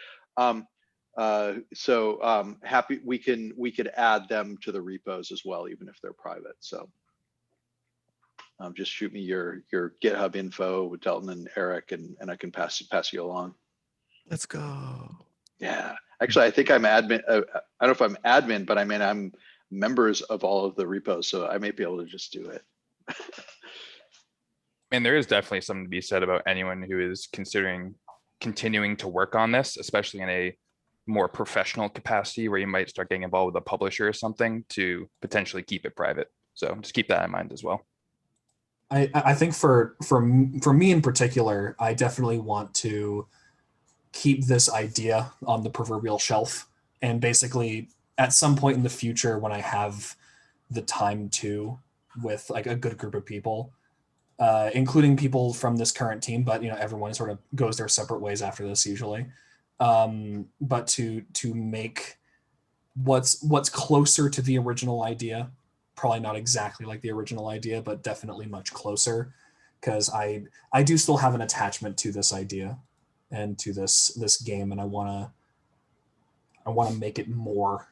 Happy we could add them to the repos as well, even if they're private. So just shoot me your GitHub info with Dalton and Eric, and I can pass you along. Let's go. Yeah, actually, I think I'm admin. I don't know if I'm admin, but I mean I'm members of all of the repos, so I may be able to just do it. And there is definitely something to be said about anyone who is considering continuing to work on this, especially in a more professional capacity where you might start getting involved with a publisher or something, to potentially keep it private. So just keep that in mind as well. I think for me in particular, I definitely want to keep this idea on the proverbial shelf, and basically at some point in the future, when I have the time to, with like a good group of people, including people from this current team, but everyone sort of goes their separate ways after this usually. But to make what's closer to the original idea, probably not exactly like the original idea, but definitely much closer, because I do still have an attachment to this idea and to this game, and I want to make it more.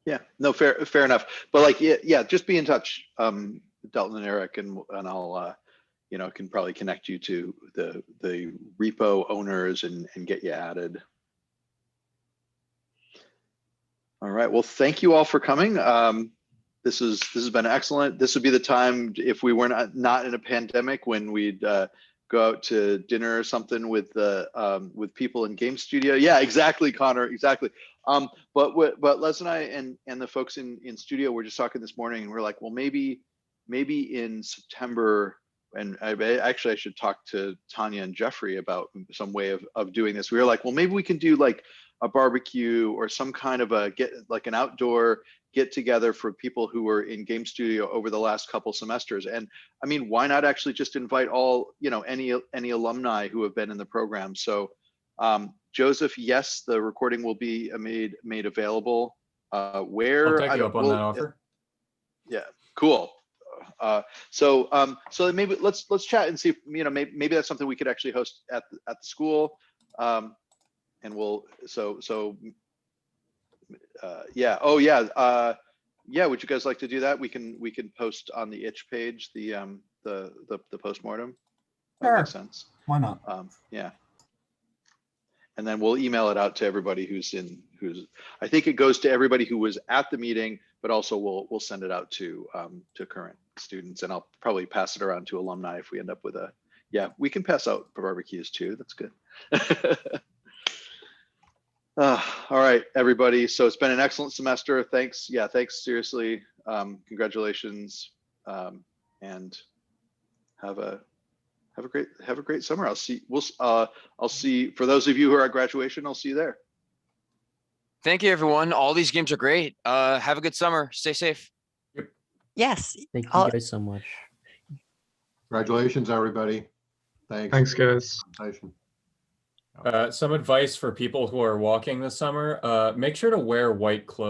Yeah, no, fair enough. But like, yeah, just be in touch, Dalton and Eric, and I'll can probably connect you to the repo owners and get you added. All right. Well, thank you all for coming. This has been excellent. This would be the time, if we were not in a pandemic, when we'd go out to dinner or something with people in Game Studio. Yeah, exactly, Connor. Exactly. But Les and I and the folks in studio were just talking this morning, and we're like, well, maybe in September. And I should talk to Tanya and Jeffrey about some way of doing this. We were like, well, maybe we can do like a barbecue or some kind of an outdoor get together for people who were in Game Studio over the last couple semesters. And I mean, why not actually just invite all, any alumni who have been in the program. So Joseph, yes, the recording will be made available. Where? I'll take you up on that offer. Yeah, cool. So maybe let's chat and see if, maybe that's something we could actually host at the school. And we'll, yeah. Oh yeah. Yeah. Would you guys like to do that? We can post on the itch page, the postmortem. That makes sense. Why not? Yeah. And then we'll email it out to everybody who's I think it goes to everybody who was at the meeting, but also we'll send it out to current students, and I'll probably pass it around to alumni if we end up with we can pass out barbecues too. That's good. All right, everybody. So it's been an excellent semester. Thanks. Yeah, thanks. Seriously. Congratulations. And have a great summer. I'll see for those of you who are at graduation, I'll see you there. Thank you, everyone. All these games are great. Have a good summer. Stay safe. Yes. Thank you guys so much. Congratulations, everybody. Thanks, guys. Congratulations. Some advice for people who are walking this summer, make sure to wear white clothes.